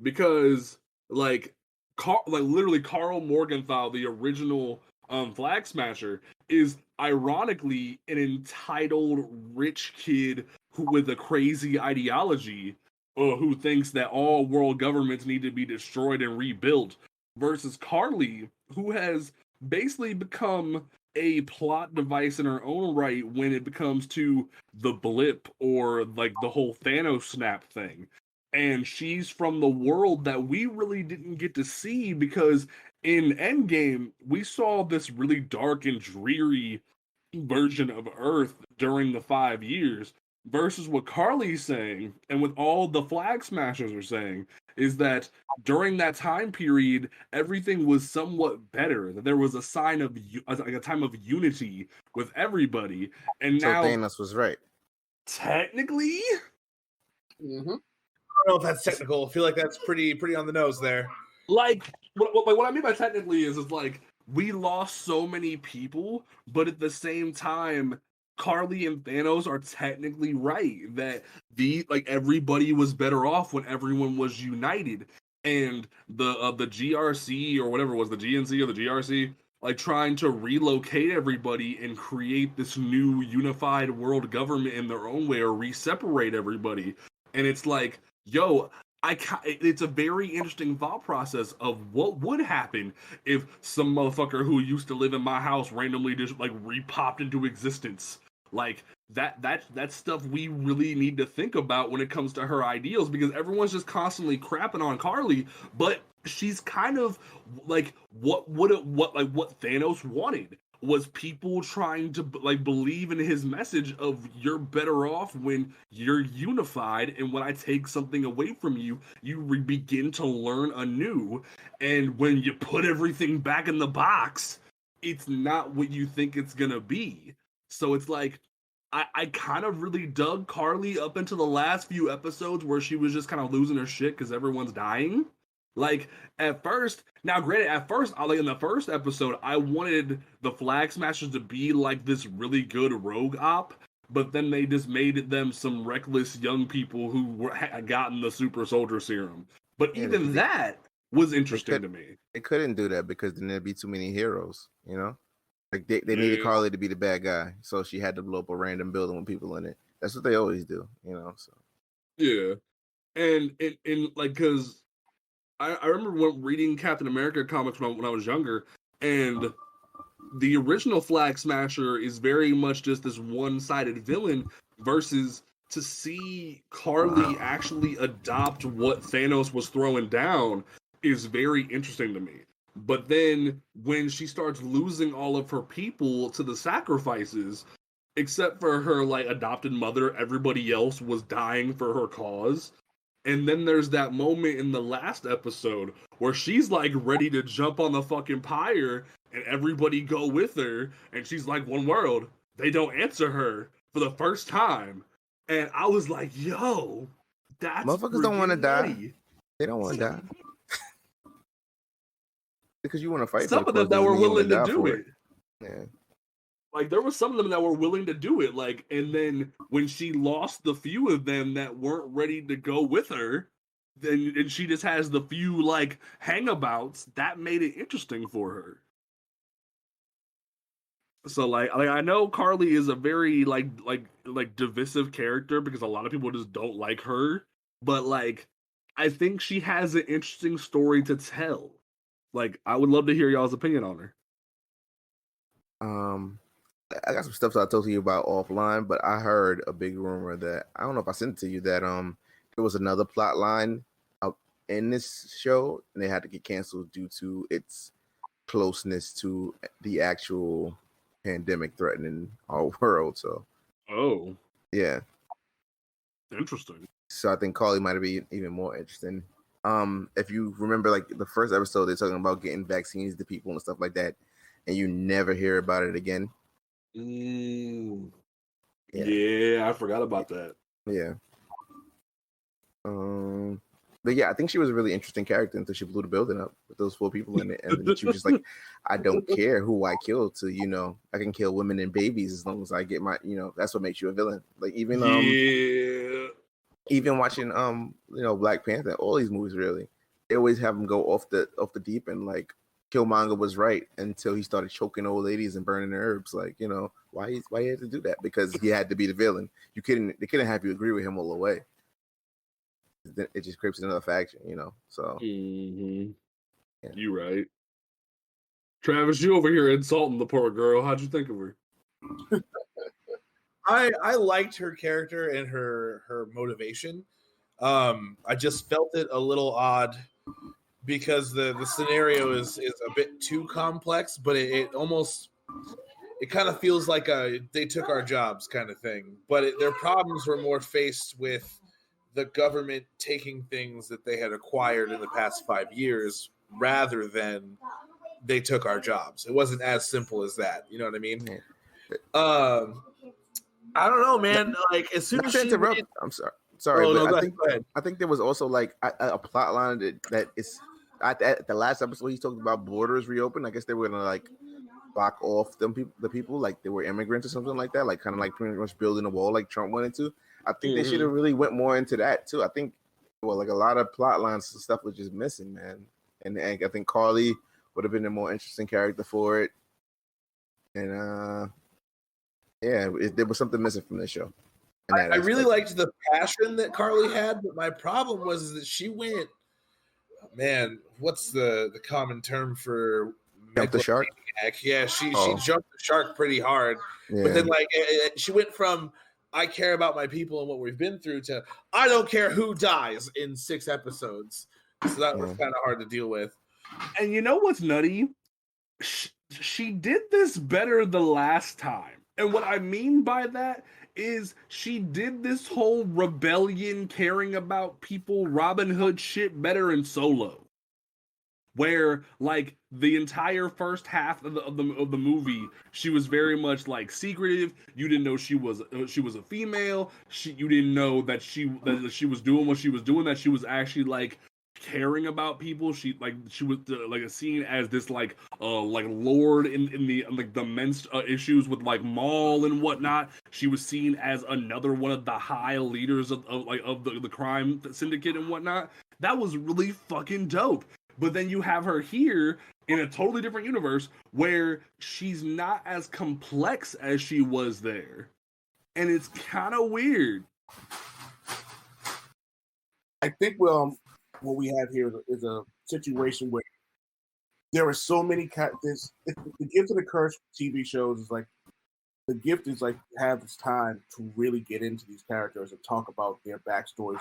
Because literally Carl Morgenthau, the original Flag Smasher, is ironically an entitled rich kid with a crazy ideology. Who thinks that all world governments need to be destroyed and rebuilt, versus Carly, who has basically become a plot device in her own right when it comes to the blip or like the whole Thanos snap thing. And she's from the world that we really didn't get to see because in Endgame, we saw this really dark and dreary version of Earth during the 5 years. Versus what Carly's saying, and what all the Flag Smashers are saying, is that during that time period, everything was somewhat better. That there was a sign of like a time of unity with everybody, and So now Thanos was right. Technically, Mm-hmm. I don't know if that's technical. I feel like that's pretty on the nose there. like what I mean by technically is like we lost so many people, but at the same time, Carly and Thanos are technically right that everybody was better off when everyone was united, and the GRC or whatever it was, the GNC or the GRC, like trying to relocate everybody and create this new unified world government in their own way or re-separate everybody, and it's like, yo, it's a very interesting thought process of what would happen if some motherfucker who used to live in my house randomly just like re-popped into existence. Like that's stuff we really need to think about when it comes to her ideals, because everyone's just constantly crapping on Carly, but she's kind of like what Thanos wanted was people trying to like believe in his message of you're better off when you're unified, and when I take something away from you, you begin to learn anew, and when you put everything back in the box, it's not what you think it's gonna be. So it's like I kind of really dug Carly up into the last few episodes where she was just kind of losing her shit because everyone's dying. Like at first, now granted, at first, in the first episode, I wanted the Flag Smashers to be like this really good rogue op, but then they just made them some reckless young people who had gotten the super soldier serum. But even that was interesting to me. They couldn't do that because then there'd be too many heroes, you know? Like they needed Carly to be the bad guy, so she had to blow up a random building with people in it. That's what they always do, you know? So yeah, and like because I remember reading Captain America comics when I was younger, and the original Flag Smasher is very much just this one-sided villain, versus to see Carly actually adopt what Thanos was throwing down is very interesting to me. But then when she starts losing all of her people to the sacrifices, except for her like adopted mother, everybody else was dying for her cause. And then there's that moment in the last episode where she's like ready to jump on the fucking pyre and everybody go with her. And she's like, one world. They don't answer her for the first time. And I was like, yo, that's motherfuckers don't want to die. They don't want to die. Because you want to fight. Some of them that were willing to do it. Yeah. Like there were some of them that were willing to do it. Like, and then when she lost the few of them that weren't ready to go with her, and she just has the few like hangabouts, that made it interesting for her. So like I know Carly is a very like divisive character because a lot of people just don't like her, but like I think she has an interesting story to tell. Like I would love to hear y'all's opinion on her. I got some stuff that I told you about offline, but I heard a big rumor that I don't know if I sent it to you that there was another plot line out in this show and they had to get canceled due to its closeness to the actual pandemic threatening our world. So yeah, interesting. So I think Carly might be even more interesting. If you remember, like the first episode, they're talking about getting vaccines to people and stuff like that, and you never hear about it again. Yeah, I forgot about that. Yeah. But yeah, I think she was a really interesting character until she blew the building up with those 4 people in it, and then she was just like, "I don't care who I kill. To I can kill women and babies as long as I get my. That's what makes you a villain. Like even even watching Black Panther, all these movies really, they always have them go off the deep end. Like Killmonger was right until he started choking old ladies and burning their herbs. Like why he had to do that? Because he had to be the villain. They couldn't have you agree with him all the way. It just creates another faction, So yeah. You right, Travis. You over here insulting the poor girl. How'd you think of her? I liked her character and her motivation. I just felt it a little odd because the scenario is a bit too complex, but it kind of feels like they took our jobs kind of thing. But their problems were more faced with the government taking things that they had acquired in the past 5 years rather than they took our jobs. It wasn't as simple as that. You know what I mean? I don't know, man. Like as soon as she interrupt, I'm sorry, oh, but no, I think there was also like a plot line that is at the last episode he talked about borders reopen. I guess they were gonna like block off the people like they were immigrants or something like that, like kind of like pretty much building a wall like Trump wanted to. I think they should have really went more into that too. I think like a lot of plot lines and stuff was just missing, man. And I think Carly would have been a more interesting character for it. And there was something missing from this show. I really liked the passion that Carly had, but my problem was that she went, man, what's the common term for jump the shark? Yeah, she jumped the shark pretty hard. Yeah. But then like she went from I care about my people and what we've been through to I don't care who dies in 6 episodes. So that was kind of hard to deal with. And you know what's nutty? She did this better the last time. And what I mean by that is she did this whole rebellion, caring about people, Robin Hood shit better in Solo. Where like the entire first half of the movie, she was very much like secretive. You didn't know she was a female. You didn't know that she was doing what she was doing. That she was actually like caring about people. She was like seen as this like lord in the like the men's issues with like Maul and whatnot. She was seen as another one of the high leaders of the crime syndicate and whatnot. That was really fucking dope. But then you have her here in a totally different universe where she's not as complex as she was there. And it's kind of weird. I think what we have here is a situation where there are so many the gift and the curse TV shows is like the gift is like have this time to really get into these characters and talk about their backstories,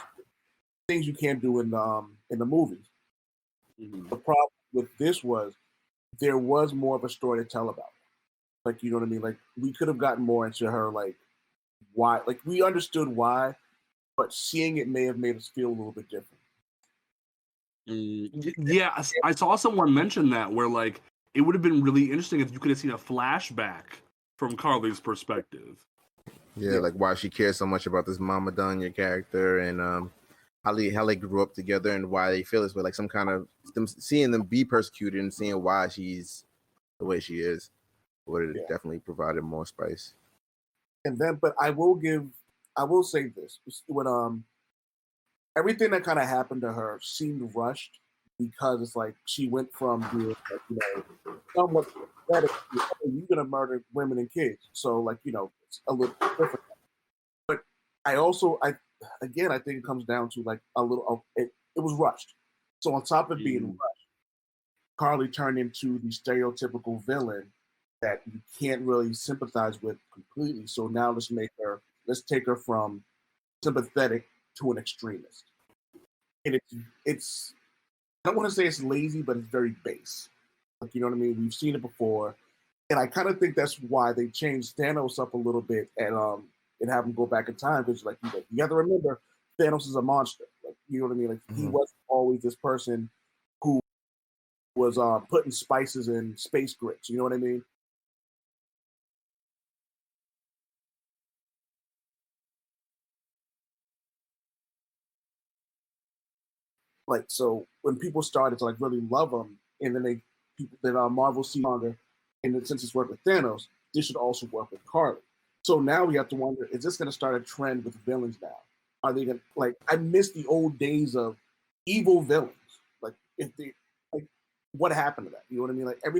things you can't do in the movies. Mm-hmm. The problem with this was there was more of a story to tell about. Like, you know what I mean? Like, we could have gotten more into her, like, why. Like, we understood why, but seeing it may have made us feel a little bit different. Yeah, I saw someone mention that where, like, it would have been really interesting if you could have seen a flashback from Carly's perspective. Yeah, like why she cares so much about this Mama Dunya character and how they grew up together and why they feel this way, like some kind of seeing them be persecuted and seeing why she's the way she is would have definitely provided more spice. And then, but I will say this: when everything that kind of happened to her seemed rushed because it's like she went from being like, somewhat pathetic, you're gonna murder women and kids, so like it's a little different. But I think it comes down to like a little. It was rushed. So on top of being rushed, Carly turned into the stereotypical villain that you can't really sympathize with completely. So now let's take her from sympathetic to an extremist. And it's I don't want to say it's lazy, but it's very base. Like, you know what I mean? We've seen it before, and I kind of think that's why they changed Thanos up a little bit and have him go back in time, because like you have to remember Thanos is a monster. Like, you know what I mean? Like he wasn't always this person who was putting spices in space grits. You know what I mean? Like, so when people started to like really love him, and then Marvel see longer, and then since it's worked with Thanos, this should also work with Carly. So now we have to wonder: is this going to start a trend with villains now? Are they going to like? I miss the old days of evil villains. Like, what happened to that? You know what I mean? Like every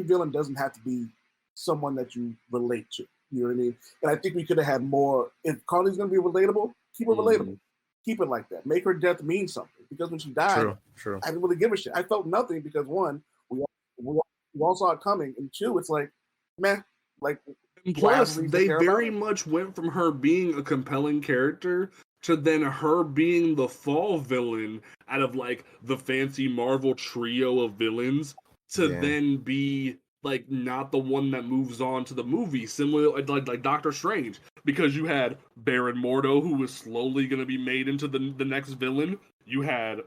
villain doesn't have to be someone that you relate to. You know what I mean? And I think we could have had more. If Carly's going to be relatable, keep her relatable. Keep it like that. Make her death mean something. Because when she died, true. I didn't really give a shit. I felt nothing because one, we all saw it coming, and two, it's like, meh. Like, and plus, they very much went from her being a compelling character to then her being the fall villain out of like the fancy Marvel trio of villains to then be like not the one that moves on to the movie, similar like Doctor Strange, because you had Baron Mordo, who was slowly going to be made into the next villain. You had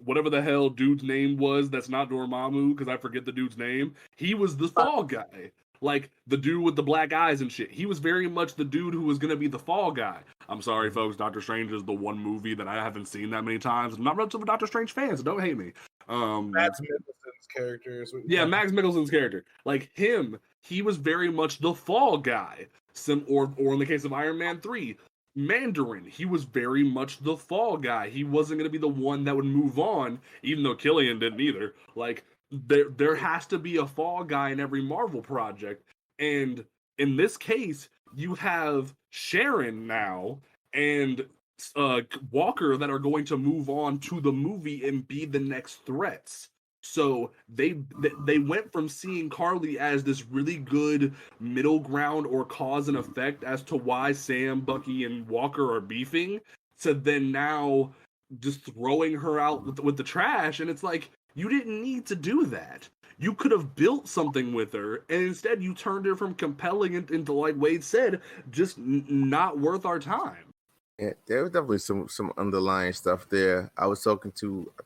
whatever the hell dude's name was that's not Dormammu, because I forget the dude's name. He was the Fall Guy. Like, the dude with the black eyes and shit. He was very much the dude who was going to be the Fall Guy. I'm sorry, folks. Doctor Strange is the one movie that I haven't seen that many times. I'm not much of a Doctor Strange fan, so don't hate me. Mads Mikkelsen's character. Yeah, Mads Mikkelsen's character. Like, him, he was very much the Fall Guy. Or in the case of Iron Man 3, Mandarin, he was very much the Fall Guy. He wasn't going to be the one that would move on, even though Killian didn't either. Like, there has to be a Fall Guy in every Marvel project. And in this case, you have Sharon now and Walker that are going to move on to the movie and be the next threats. So they went from seeing Carly as this really good middle ground or cause and effect as to why Sam, Bucky, and Walker are beefing, to then now just throwing her out with the trash. And it's like, you didn't need to do that. You could have built something with her, and instead you turned her from compelling into, like Wade said, just not worth our time. Yeah, there was definitely some underlying stuff there. I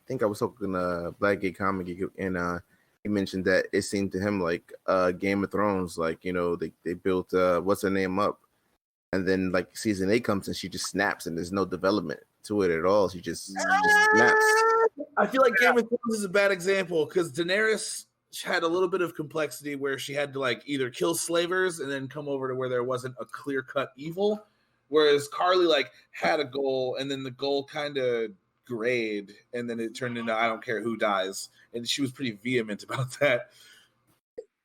think I was talking to Black Gay Comic, and he mentioned that it seemed to him like Game of Thrones, like, you know, they built what's her name up, and then like season 8 comes and she just snaps, and there's no development to it at all. She just snaps. I feel like Game of Thrones is a bad example because Daenerys had a little bit of complexity where she had to like either kill slavers and then come over to where there wasn't a clear-cut evil, whereas Carly like had a goal and then the goal kind of grayed and then it turned into I don't care who dies, and she was pretty vehement about that.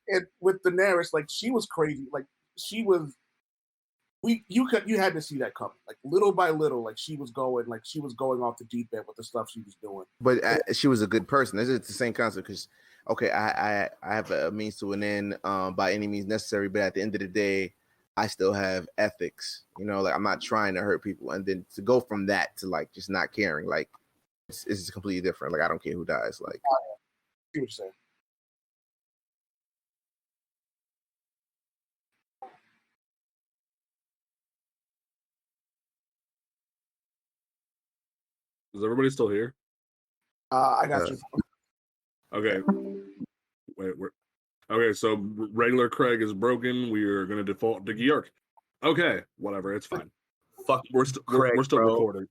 And with Daenerys, like she was crazy, like she was. You had to see that coming, like little by little, like she was going off the deep end with the stuff she was doing. But she was a good person. It's the same concept because, okay, I have a means to an end by any means necessary, but at the end of the day, I still have ethics. You know, like I'm not trying to hurt people, and then to go from that to like just not caring, like it's completely different. Like I don't care who dies. Like, I see what you're saying. Is everybody still here? I got you. Okay. Wait, okay, so regular Craig is broken. We are going to default to Georg. Okay, whatever. It's fine. Fuck, we're still recording.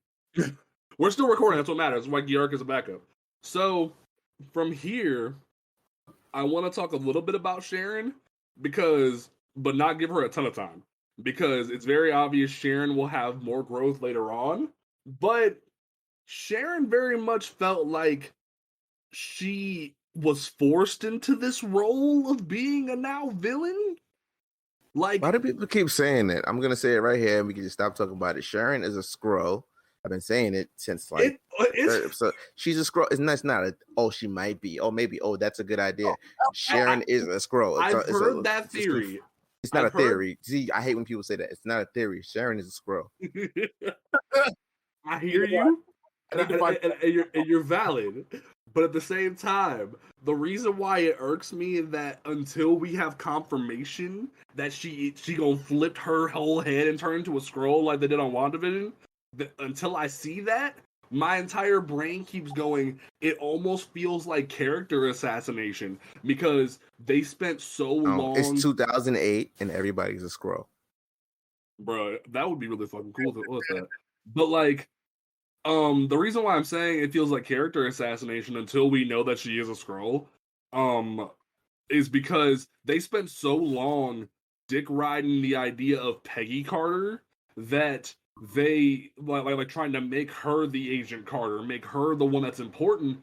We're still recording. That's what matters. That's why Georg is a backup. So from here, I want to talk a little bit about Sharon but not give her a ton of time, because it's very obvious Sharon will have more growth later on. But Sharon very much felt like she was forced into this role of being a now villain. Like, why do people keep saying that? I'm gonna say it right here, and we can just stop talking about it. Sharon is a Skrull. I've been saying it since like so she's a Skrull. It's not she might be. Oh, maybe. Oh, that's a good idea. Sharon is a Skrull. I've heard that theory. It's not a theory. See, I hate when people say that. It's not a theory. Sharon is a Skrull. I hear you. And you're valid, but at the same time, the reason why it irks me is that until we have confirmation that she gonna flip her whole head and turn into a Skrull like they did on WandaVision, until I see that, my entire brain keeps going. It almost feels like character assassination because they spent so long. It's 2008 and everybody's a Skrull. Bro, that would be really fucking cool to look at. But like. The reason why I'm saying it feels like character assassination until we know that she is a Skrull, is because they spent so long dick riding the idea of Peggy Carter that they like trying to make her the Agent Carter, make her the one that's important.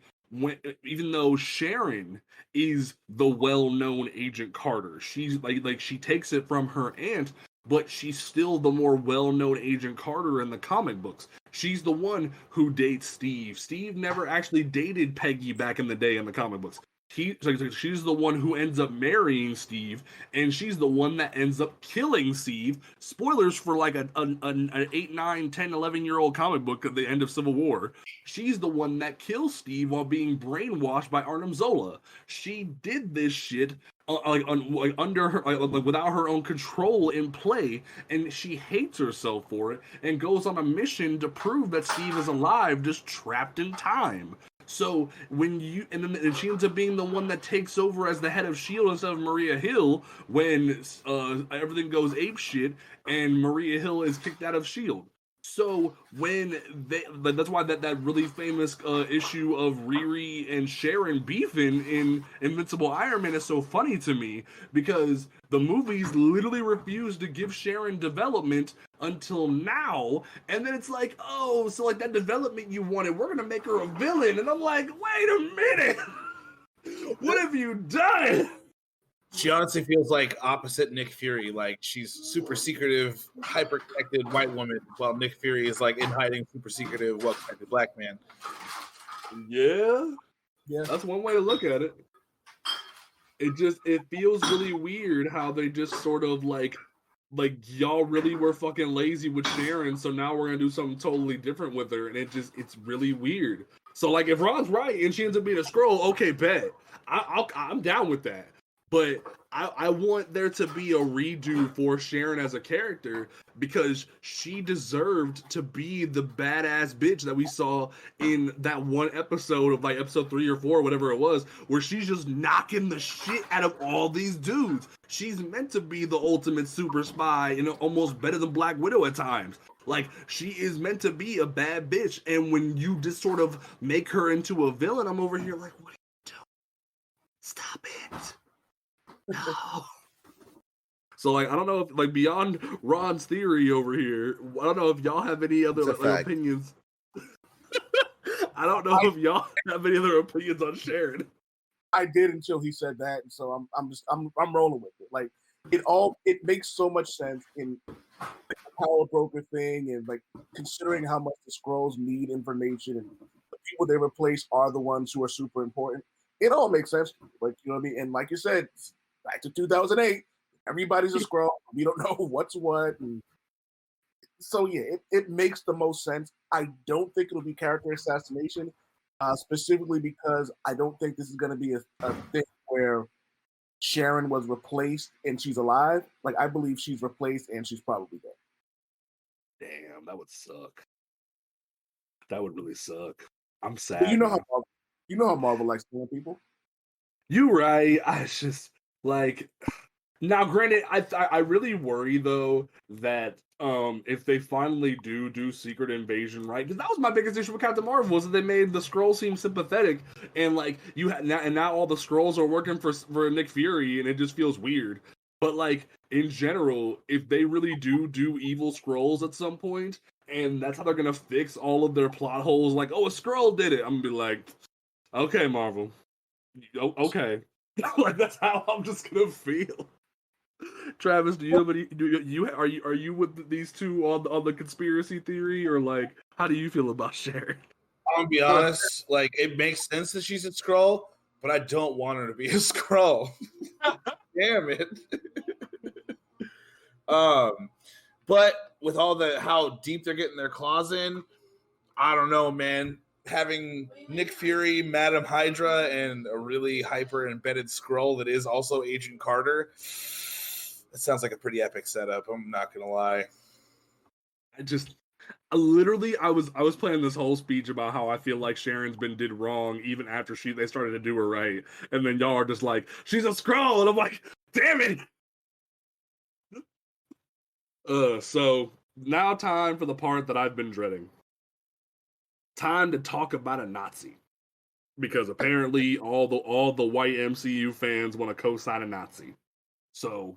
Even though Sharon is the well-known Agent Carter, she's like she takes it from her aunt. But she's still the more well-known Agent Carter in the comic books. She's the one who dates Steve. Steve never actually dated Peggy back in the day in the comic books. she's the one who ends up marrying Steve, and she's the one that ends up killing Steve. Spoilers for like an 8, 9, 10, 11-year-old comic book at the end of Civil War. She's the one that kills Steve while being brainwashed by Arnim Zola. She did this shit under her, without her own control in play, and she hates herself for it and goes on a mission to prove that Steve is alive, just trapped in time. So when and she ends up being the one that takes over as the head of S.H.I.E.L.D. instead of Maria Hill when everything goes apeshit and Maria Hill is kicked out of S.H.I.E.L.D. So when that's why that really famous issue of Riri and Sharon beefing in Invincible Iron Man is so funny to me, because the movies literally refuse to give Sharon development until now, and then it's like, oh, so like that development you wanted, we're gonna make her a villain, and I'm like, wait a minute, what have you done? She honestly feels like opposite Nick Fury. Like, she's super secretive, hyper-connected white woman, while Nick Fury is like in hiding, super secretive, well-connected black man. Yeah, that's one way to look at it. It feels really weird how they just sort of like y'all really were fucking lazy with Sharon, so now we're gonna do something totally different with her, and it's really weird. So like, if Ron's right and she ends up being a Skrull, okay, bet. I'm down with that. But I want there to be a redo for Sharon as a character, because she deserved to be the badass bitch that we saw in that one episode of like episode 3 or 4, whatever it was, where she's just knocking the shit out of all these dudes. She's meant to be the ultimate super spy and almost better than Black Widow at times. Like, she is meant to be a bad bitch, and when you just sort of make her into a villain, I'm over here like, what are you doing? Stop it. No. So like, I don't know if, like, beyond Ron's theory over here, I don't know if y'all have any other opinions. I don't know if y'all have any other opinions on Sharon. I did until he said that, and so I'm rolling with it. Like, it makes so much sense in the power broker thing, and like considering how much the Skrulls need information, and the people they replace are the ones who are super important. It all makes sense. Like, you know what I mean? And like you said, back to 2008, everybody's a Skrull. We don't know what's what. And so yeah, it makes the most sense. I don't think it'll be character assassination, specifically because I don't think this is going to be a thing where Sharon was replaced and she's alive. Like, I believe she's replaced and she's probably dead. Damn, that would suck. That would really suck. I'm sad. But you know how Marvel likes killing people. You right. I just like, now granted, I really worry though that if they finally do Secret Invasion, right? Because that was my biggest issue with Captain Marvel, was that they made the Skrulls seem sympathetic, and like now all the Skrulls are working for Nick Fury, and it just feels weird. But like, in general, if they really do evil Skrulls at some point, and that's how they're gonna fix all of their plot holes, like, oh, a Skrull did it, I'm gonna be like, okay, Marvel, okay. Like, that's how I'm just gonna feel. Travis, do you have any? Are you with these two on the conspiracy theory, or like, how do you feel about Sharon? I'm gonna be honest. Like, it makes sense that she's a Skrull, but I don't want her to be a Skrull. Damn it. But with all how deep they're getting their claws in, I don't know, man. Having Nick Fury, Madam Hydra, and a really hyper embedded Skrull that is also Agent Carter, it sounds like a pretty epic setup. I'm not gonna lie. I was playing this whole speech about how I feel like Sharon's did wrong even after they started to do her right, and then y'all are just like, she's a Skrull, and I'm like, damn it. So now time for the part that I've been dreading. Time to talk about a Nazi, because apparently all the white MCU fans want to co-sign a Nazi. So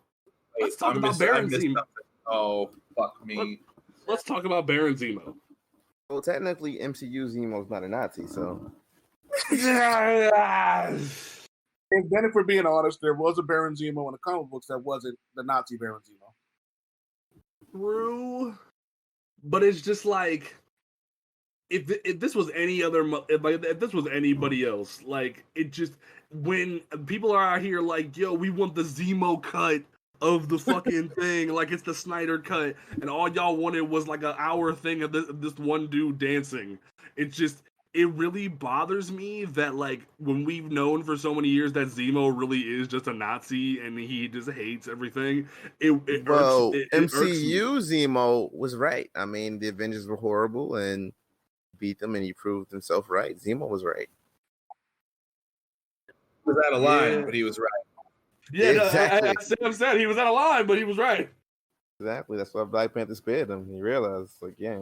let's talk about Baron Zemo. Oh, fuck me. Let's talk about Baron Zemo. Well, technically, MCU Zemo's not a Nazi, so. And then, if we're being honest, there was a Baron Zemo in the comic books that wasn't the Nazi Baron Zemo. True, but it's just like, if this was any other, if this was anybody else, like, when people are out here like, yo, we want the Zemo cut of the fucking thing, like it's the Snyder cut, and all y'all wanted was like an hour thing of this one dude dancing. It really bothers me that, like, when we've known for so many years that Zemo really is just a Nazi and he just hates everything. MCU irks me. Zemo was right. I mean, the Avengers were horrible and beat them, and he proved himself right. Zemo was right. He was out of line, but he was right. Yeah, exactly. Sam said he was out of line, but he was right. Exactly. That's why Black Panther spared him. He realized, like, yeah.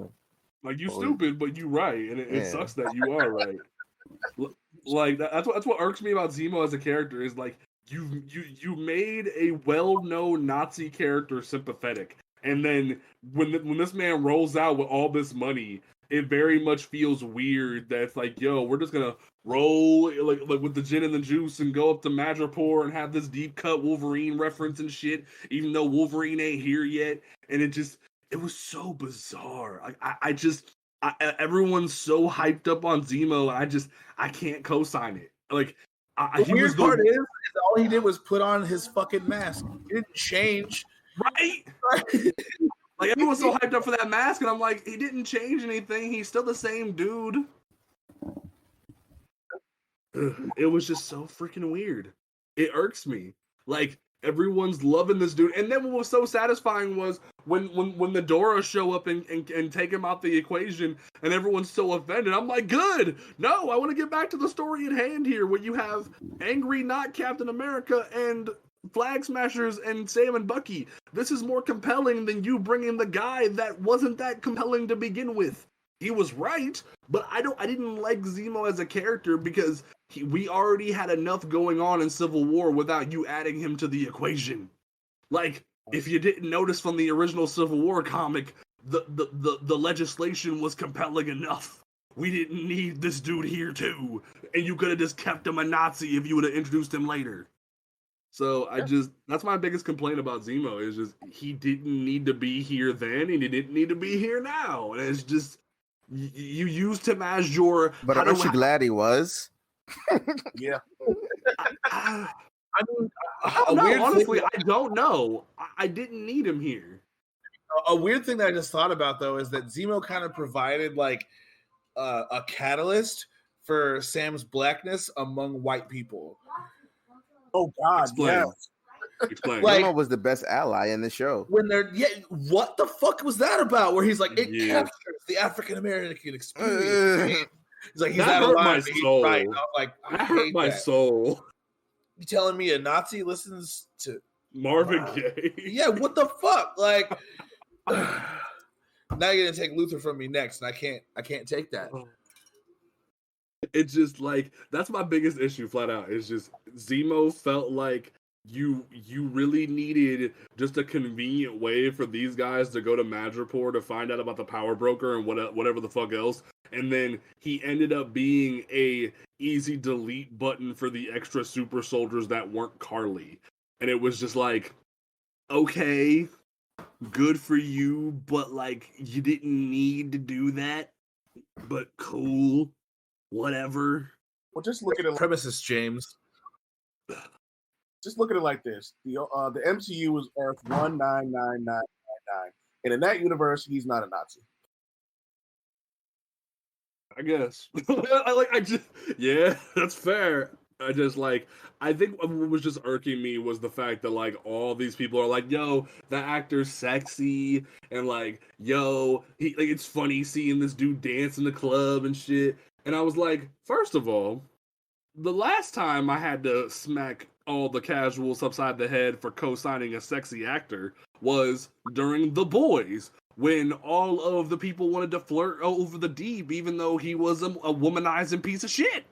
Like, you stupid, but you right, and it sucks that you are right. Like, that's what irks me about Zemo as a character is, like, you made a well-known Nazi character sympathetic, and then when this man rolls out with all this money, it very much feels weird that it's like, yo, we're just gonna roll like with the gin and the juice and go up to Madripoor and have this deep cut Wolverine reference and shit, even though Wolverine ain't here yet, and it was so bizarre. Like everyone's so hyped up on Zemo, I can't co-sign it. Like, the weird part is all he did was put on his fucking mask. He didn't change, right? Like, everyone's so hyped up for that mask, and I'm like, he didn't change anything. He's still the same dude. It was just so freaking weird. It irks me. Like, everyone's loving this dude. And then what was so satisfying was when the Dora show up and take him out the equation, and everyone's so offended. I'm like, good. No, I want to get back to the story at hand here, where you have angry not Captain America and Flag Smashers and Sam and Bucky. This is more compelling than you bringing the guy that wasn't that compelling to begin with. He was right, but I didn't like Zemo as a character because we already had enough going on in Civil War without you adding him to the equation. Like, if you didn't notice from the original Civil War comic, the legislation was compelling enough. We didn't need this dude here too, and you could have just kept him a Nazi if you would have introduced him later. So that's my biggest complaint about Zemo is just he didn't need to be here then, and he didn't need to be here now. And it's just you used him as your. But aren't you glad he was? Yeah. I mean, honestly, I don't know. I didn't need him here. A weird thing that I just thought about though is that Zemo kind of provided like a catalyst for Sam's blackness among white people. Oh God! Explain. Explain. Like, Zemo was the best ally in the show. When what the fuck was that about? Where he's like, it captures the African American experience. He's like, he's that out of line. He's right. I'm like, I hate my soul. You telling me a Nazi listens to Marvin Gaye? Yeah, what the fuck? Like, now you're gonna take Luther from me next, and I can't take that. It's just like that's my biggest issue, flat out. It's just Zemo felt like you really needed just a convenient way for these guys to go to Madripoor to find out about the power broker and whatever the fuck else, and then he ended up being a easy delete button for the extra super soldiers that weren't Carly, and it was just like, okay, good for you, but like you didn't need to do that, but cool. Whatever. Well, just look at it. Premises, James. Just look at it like this: the MCU is Earth 199999, and in that universe, he's not a Nazi. I guess. Yeah, that's fair. I think what was just irking me was the fact that like all these people are like, yo, the actor's sexy, and like, yo, it's funny seeing this dude dance in the club and shit. And I was like, first of all, the last time I had to smack all the casuals upside the head for co-signing a sexy actor was during The Boys, when all of the people wanted to flirt over the deep, even though he was a womanizing piece of shit.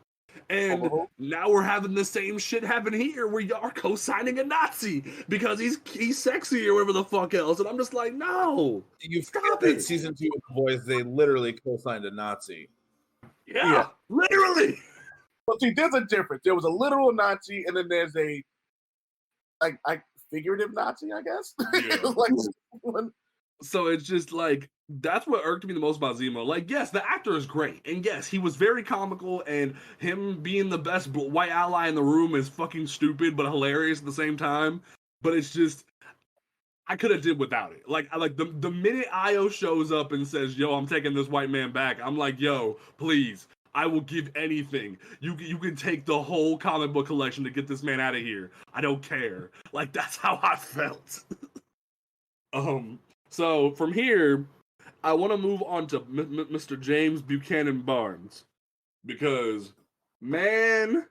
And now we're having the same shit happen here, where y'all are co-signing a Nazi because he's sexy or whatever the fuck else. And I'm just like, no. You forget that season 2 of The Boys, they literally co-signed a Nazi. Yeah, literally. Well, see, there's a difference. There was a literal Nazi, and then there's a figurative Nazi, I guess. Yeah. Like, so it's just like That's what irked me the most about Zemo. Like, yes, the actor is great, and yes, he was very comical, and him being the best white ally in the room is fucking stupid but hilarious at the same time. But it's just, I could have did without it. Like the minute Io shows up and says, "Yo, I'm taking this white man back," I'm like, "Yo, please, I will give anything. You can take the whole comic book collection to get this man out of here. I don't care." Like that's how I felt. So from here, I want to move on to Mr. James Buchanan Barnes because, man,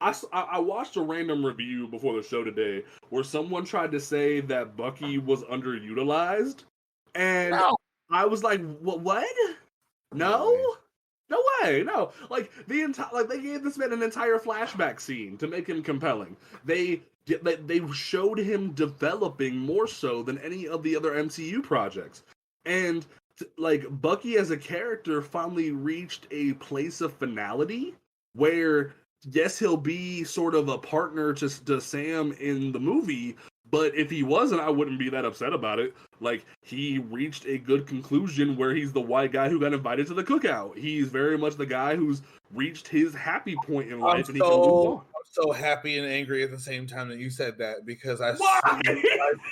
I watched a random review before the show today where someone tried to say that Bucky was underutilized, and I was like, what? No way, no. Like they gave this man an entire flashback scene to make him compelling. They showed him developing more so than any of the other MCU projects, and like Bucky as a character finally reached a place of finality where yes, he'll be sort of a partner to Sam in the movie, but if he wasn't, I wouldn't be that upset about it. Like, he reached a good conclusion where he's the white guy who got invited to the cookout. He's very much the guy who's reached his happy point in life, and he can move on. I'm so happy and angry at the same time that you said that, because I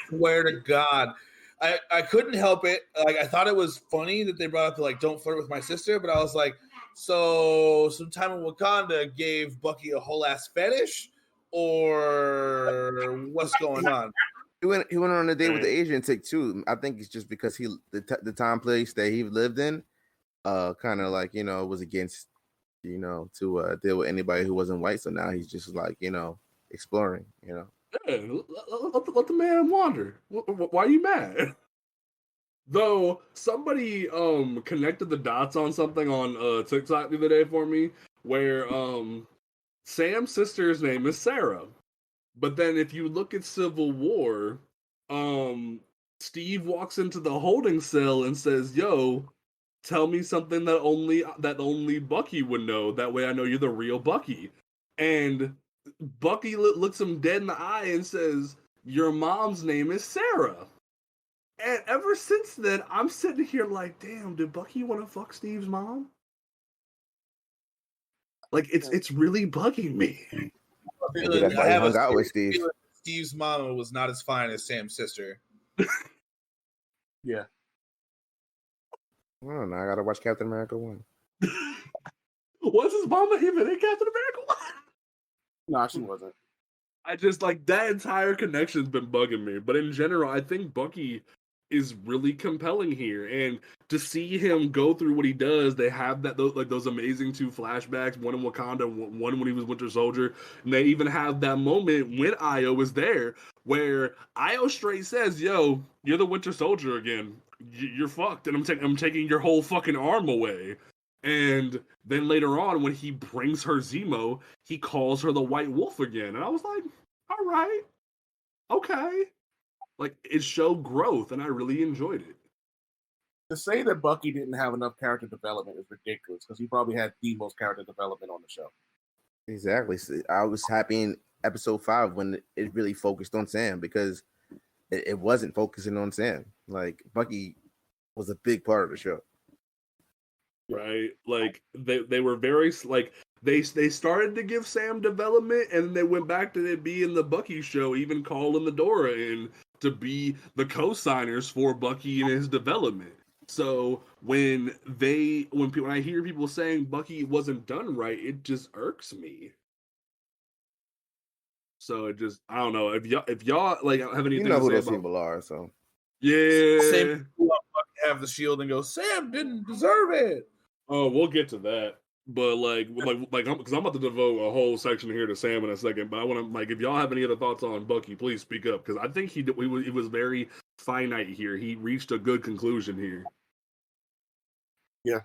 swear to God, I couldn't help it. Like, I thought it was funny that they brought up the, like, don't flirt with my sister, but I was like, so sometime in Wakanda gave Bucky a whole ass fetish, or what's going on? He went on a date with the Asian chick too. I think it's just because the time place that he lived in, kind of like was against to deal with anybody who wasn't white. So now he's just like exploring. Yeah, let the man wander. Why are you mad? Though somebody connected the dots on something on TikTok the other day for me, where Sam's sister's name is Sarah, but then if you look at Civil War, Steve walks into the holding cell and says, "Yo, tell me something that only Bucky would know. That way I know you're the real Bucky." And Bucky looks him dead in the eye and says, "Your mom's name is Sarah." And ever since then, I'm sitting here like, damn, did Bucky want to fuck Steve's mom? Like, it's really bugging me. That's why he hung out with Steve. Steve's mom was not as fine as Sam's sister. Yeah. I don't know. I gotta watch Captain America 1. Was his mama even in Captain America 1? No, she wasn't. I just, like, that entire connection's been bugging me. But in general, I think Bucky is really compelling here, and to see him go through what he does, they have those amazing 2 flashbacks, one in Wakanda, one when he was Winter Soldier, and they even have that moment when Io was there, where Io straight says, "Yo, you're the Winter Soldier again. You're fucked, and I'm taking your whole fucking arm away." And then later on, when he brings her Zemo, he calls her the White Wolf again, and I was like, all right, okay. Like, it showed growth, and I really enjoyed it. To say that Bucky didn't have enough character development is ridiculous, because he probably had the most character development on the show. Exactly. I was happy in episode 5 when it really focused on Sam, because it wasn't focusing on Sam. Like, Bucky was a big part of the show. Right? Like, they were very, like, they started to give Sam development, and they went back to it being the Bucky show, even calling the Dora in to be the co-signers for Bucky and his development. So when I hear people saying Bucky wasn't done right, it just irks me. So it just, I don't know, if y'all like have anything to say who those about people are, so yeah. Same people have the shield and go, Sam didn't deserve it. Oh, we'll get to that. But because I'm about to devote a whole section here to Sam in a second. But I want to, like, if y'all have any other thoughts on Bucky, please speak up, because I think he was very finite here. He reached a good conclusion here. Yeah,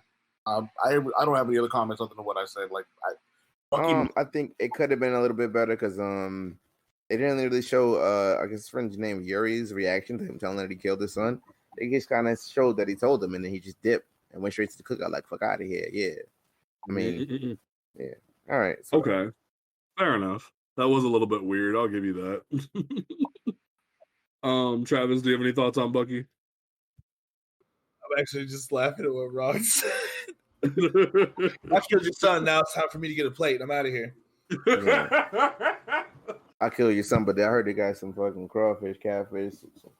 I don't have any other comments other than what I said. Like, I think it could have been a little bit better because they didn't really show I guess his friend's name Yuri's reaction to him telling that he killed his son. It just kind of showed that he told him, and then he just dipped and went straight to the cookout like, fuck out of here. Yeah. I mean, yeah. All right. So. Okay. Fair enough. That was a little bit weird. I'll give you that. Travis, do you have any thoughts on Bucky? actually just laughing at what Ron said. I killed your son. Now it's time for me to get a plate. I'm out of here. Yeah. I killed your son, but I heard they got some fucking crawfish, catfish,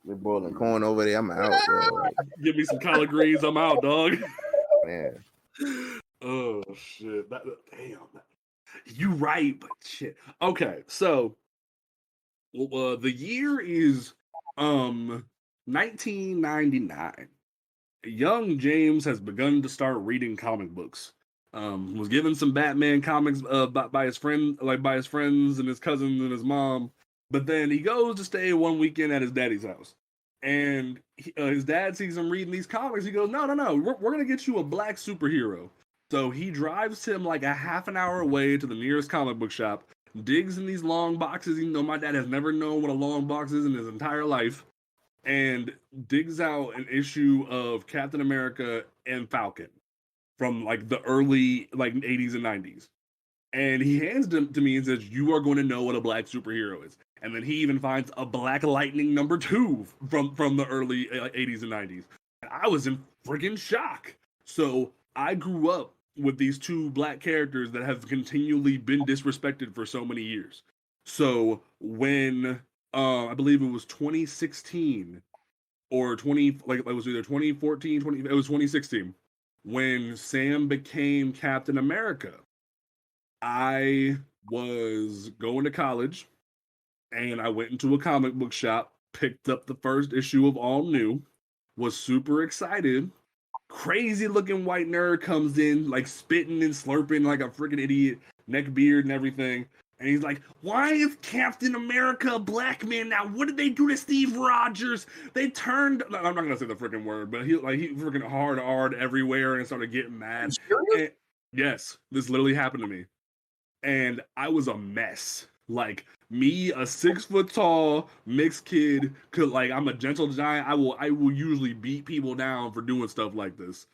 they're boiling corn over there. I'm out, bro. Like, give me some collard greens. I'm out, dog. Man. Oh shit! Damn. You right, but shit. Okay, so the year is 1999. Young James has begun to start reading comic books. Was given some Batman comics by his friend, like by his friends and his cousins and his mom. But then he goes to stay one weekend at his daddy's house, and his dad sees him reading these comics. He goes, "No, we're gonna get you a black superhero." So he drives him like a half an hour away to the nearest comic book shop, digs in these long boxes. Even though my dad has never known what a long box is in his entire life, and digs out an issue of Captain America and Falcon from like the early like 80s and 90s. And he hands them to me and says, "You are going to know what a black superhero is." And then he even finds a Black Lightning #2 from the early 80s and 90s. And I was in freaking shock. So I grew up with these two black characters that have continually been disrespected for so many years. So when I believe it was 2016 or it was either 2014, it was 2016 when Sam became Captain America. I was going to college and I went into a comic book shop, picked up the first issue of All New, was super excited. Crazy looking white nerd comes in, like spitting and slurping like a freaking idiot, neck beard and everything. And he's like, "Why is Captain America a black man now? What did they do to Steve Rogers? They turned..." I'm not gonna say the freaking word, but he freaking hard everywhere and started getting mad. And, yes, this literally happened to me. And I was a mess. Like me, a 6 foot tall mixed kid, I'm a gentle giant. I will usually beat people down for doing stuff like this.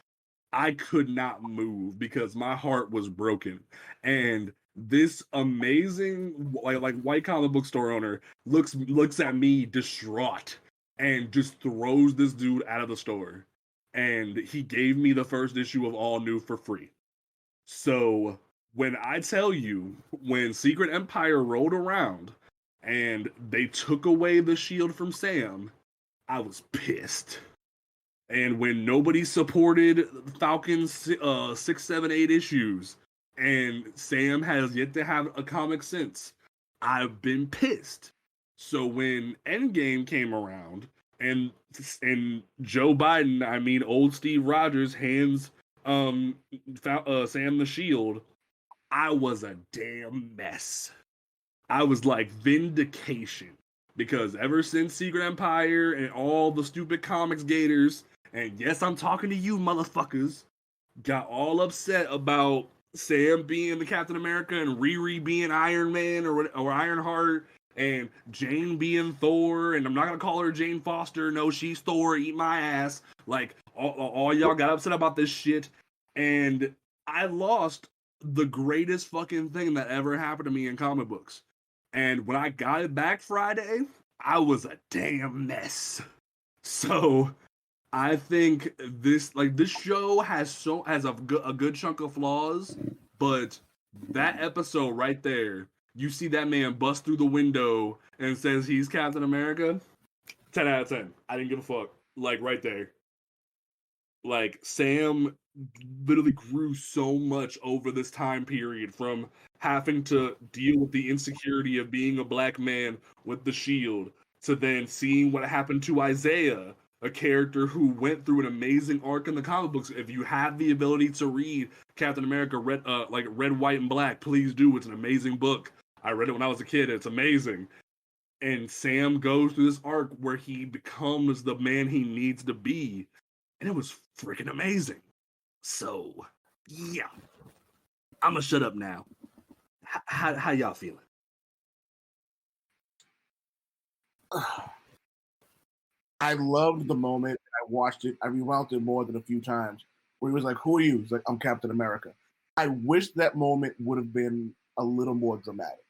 I could not move because my heart was broken. And this amazing like white comic book store owner looks at me distraught and just throws this dude out of the store. And he gave me the first issue of All New for free. So when I tell you, when Secret Empire rolled around and they took away the shield from Sam, I was pissed. And when nobody supported Falcon's 6, 7, 8 issues, and Sam has yet to have a comic since, I've been pissed. So when Endgame came around, and Joe Biden, I mean old Steve Rogers, hands Sam the shield, I was a damn mess. I was like vindication. Because ever since Secret Empire and all the stupid comics gators, and yes, I'm talking to you motherfuckers, got all upset about Sam being the Captain America and Riri being Iron Man or Ironheart, and Jane being Thor, and I'm not gonna call her Jane Foster. No, she's Thor. Eat my ass. Like all y'all got upset about this shit, and I lost the greatest fucking thing that ever happened to me in comic books. And when I got it back Friday, I was a damn mess. So I think this show has a good chunk of flaws, but that episode right there, you see that man bust through the window and says he's Captain America, 10 out of 10. I didn't give a fuck. Like right there. Like Sam literally grew so much over this time period from having to deal with the insecurity of being a black man with the shield to then seeing what happened to Isaiah, a character who went through an amazing arc in the comic books. If you have the ability to read Captain America Red, White, and Black, please do. It's an amazing book. I read it when I was a kid. It's amazing. And Sam goes through this arc where he becomes the man he needs to be. And it was freaking amazing. So, yeah. I'm going to shut up now. How y'all feeling? I loved the moment. I watched it. I rewound it more than a few times. Where he was like, "Who are you?" He's like, "I'm Captain America." I wish that moment would have been a little more dramatic.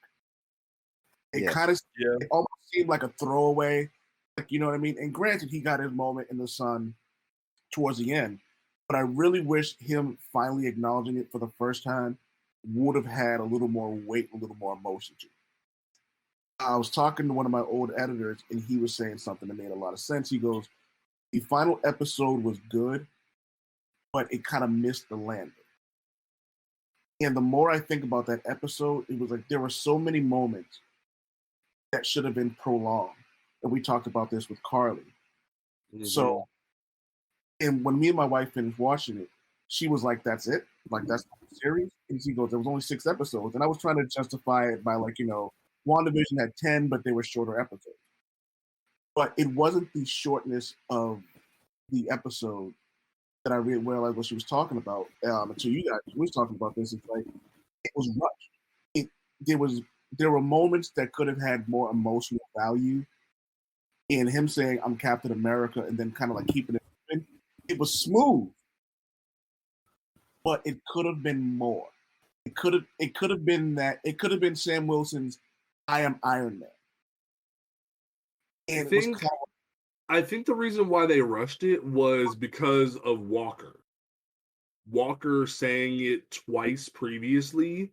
It kind of it almost seemed like a throwaway. Like, you know what I mean? And granted, he got his moment in the sun towards the end. But I really wish him finally acknowledging it for the first time would have had a little more weight, a little more emotion to it. I was talking to one of my old editors, and he was saying something that made a lot of sense. He goes, the final episode was good, but it kind of missed the landing. And the more I think about that episode, it was like there were so many moments that should have been prolonged. And we talked about this with Carly. Mm-hmm. So, and when me and my wife finished watching it, she was like, that's it? Like, that's the series? And she goes, there was only 6 episodes. And I was trying to justify it by, like, WandaVision had 10, but they were shorter episodes. But it wasn't the shortness of the episode that I realized what she was talking about. Until you guys was talking about this, it's like it was rushed. There were moments that could have had more emotional value. In him saying I'm Captain America and then kind of like keeping it moving. It was smooth, but it could have been more. It could have been that. It could have been Sam Wilson's I am Iron Man. And I think the reason why they rushed it was because of Walker. Walker saying it twice previously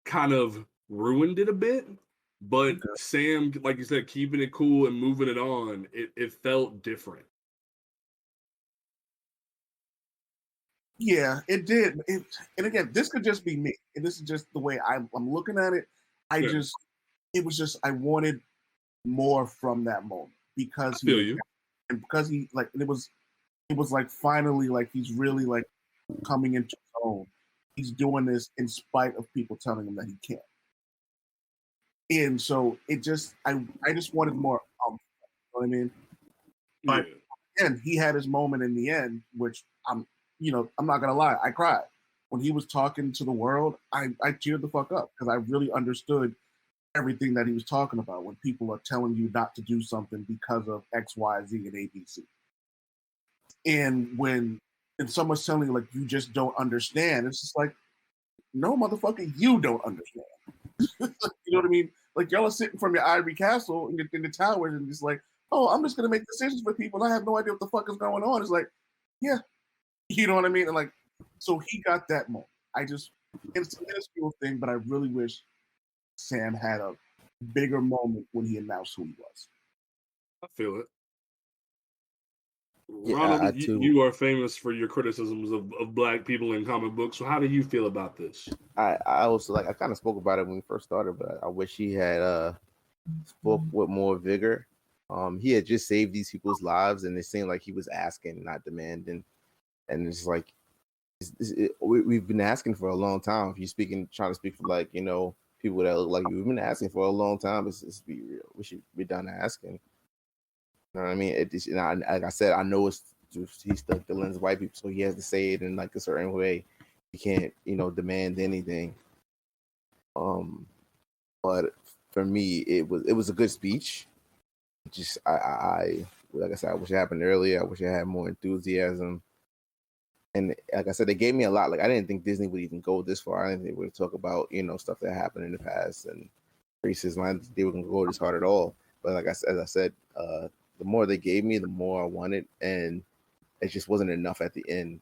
kind of ruined it a bit. But Sam, like you said, keeping it cool and moving it on, it felt different. Yeah, it did. And again, this could just be me. And this is just the way I'm looking at it. I wanted more from that moment because it was like finally like he's really like coming into his own. He's doing this in spite of people telling him that he can't. And so I just wanted more. You know what I mean? But again, he had his moment in the end, which I'm not gonna lie, I cried when he was talking to the world. I teared the fuck up because I really understood everything that he was talking about when people are telling you not to do something because of X, Y, Z, and ABC. And when someone's telling you like you just don't understand, it's just like, no, motherfucker, you don't understand. You know what I mean? Like y'all are sitting from your ivory castle in the towers and just like, oh, I'm just gonna make decisions for people. I have no idea what the fuck is going on. It's like, yeah, you know what I mean? And like, so he got that moment. It's a minuscule thing, but I really wish Sam had a bigger moment when he announced who he was. I feel it. Yeah, Ronald, you are famous for your criticisms of Black people in comic books. So how do you feel about this? I also I kind of spoke about it when we first started, but I wish he had spoke with more vigor. He had just saved these people's lives, and it seemed like he was asking, not demanding. And it's like we've been asking for a long time. If you're trying to speak for people that look like you, we've been asking for a long time. Let's be real. We should be done asking. You know what I mean? Like I said, I know he's the lens of white people, so he has to say it in like a certain way. He can't, demand anything. But for me, it was a good speech. Just I like I said, I wish it happened earlier. I wish I had more enthusiasm. And like I said, they gave me a lot. Like I didn't think Disney would even go this far. I didn't think they would talk about stuff that happened in the past and racism. I didn't think they were going to go this hard at all. But like as I said, the more they gave me, the more I wanted, and it just wasn't enough at the end.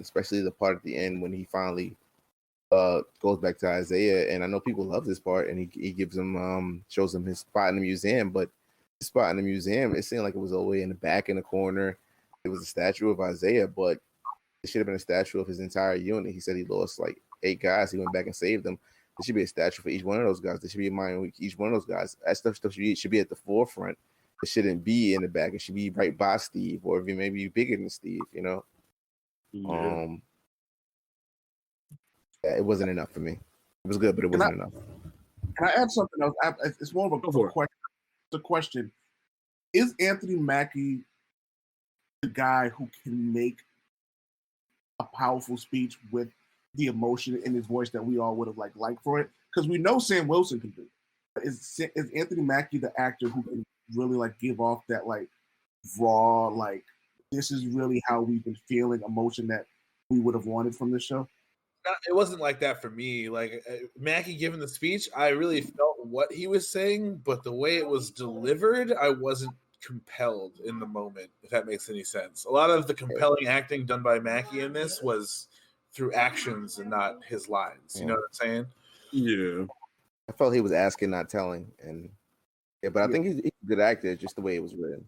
Especially the part at the end when he finally goes back to Isaiah, and I know people love this part, and he gives him shows him his spot in the museum, but his spot in the museum, it seemed like it was all the way in the back in the corner. It was a statue of Isaiah, but it should have been a statue of his entire unit. He said he lost like 8 guys. He went back and saved them. There should be a statue for each one of those guys. There should be a monument for each one of those guys. That stuff should be at the forefront. It shouldn't be in the back. It should be right by Steve, or maybe bigger than Steve. Yeah. It wasn't enough for me. It was good, but it wasn't enough. Can I add something else? It's more of a question. The question is: Anthony Mackie the guy who can make a powerful speech with the emotion in his voice that we all would have liked for it? Because we know Sam Wilson can do it. Is Anthony Mackie the actor who can really give off that raw this is really how we've been feeling emotion that we would have wanted from this show? It wasn't like that for me. Mackie giving the speech, I really felt what he was saying, but the way it was delivered, I wasn't compelled in the moment, if that makes any sense. A lot of the compelling acting done by Mackie in this was through actions and not his lines. You know what I'm saying? Yeah. I felt he was asking, not telling, and but I think he's a good actor. Just the way it was written.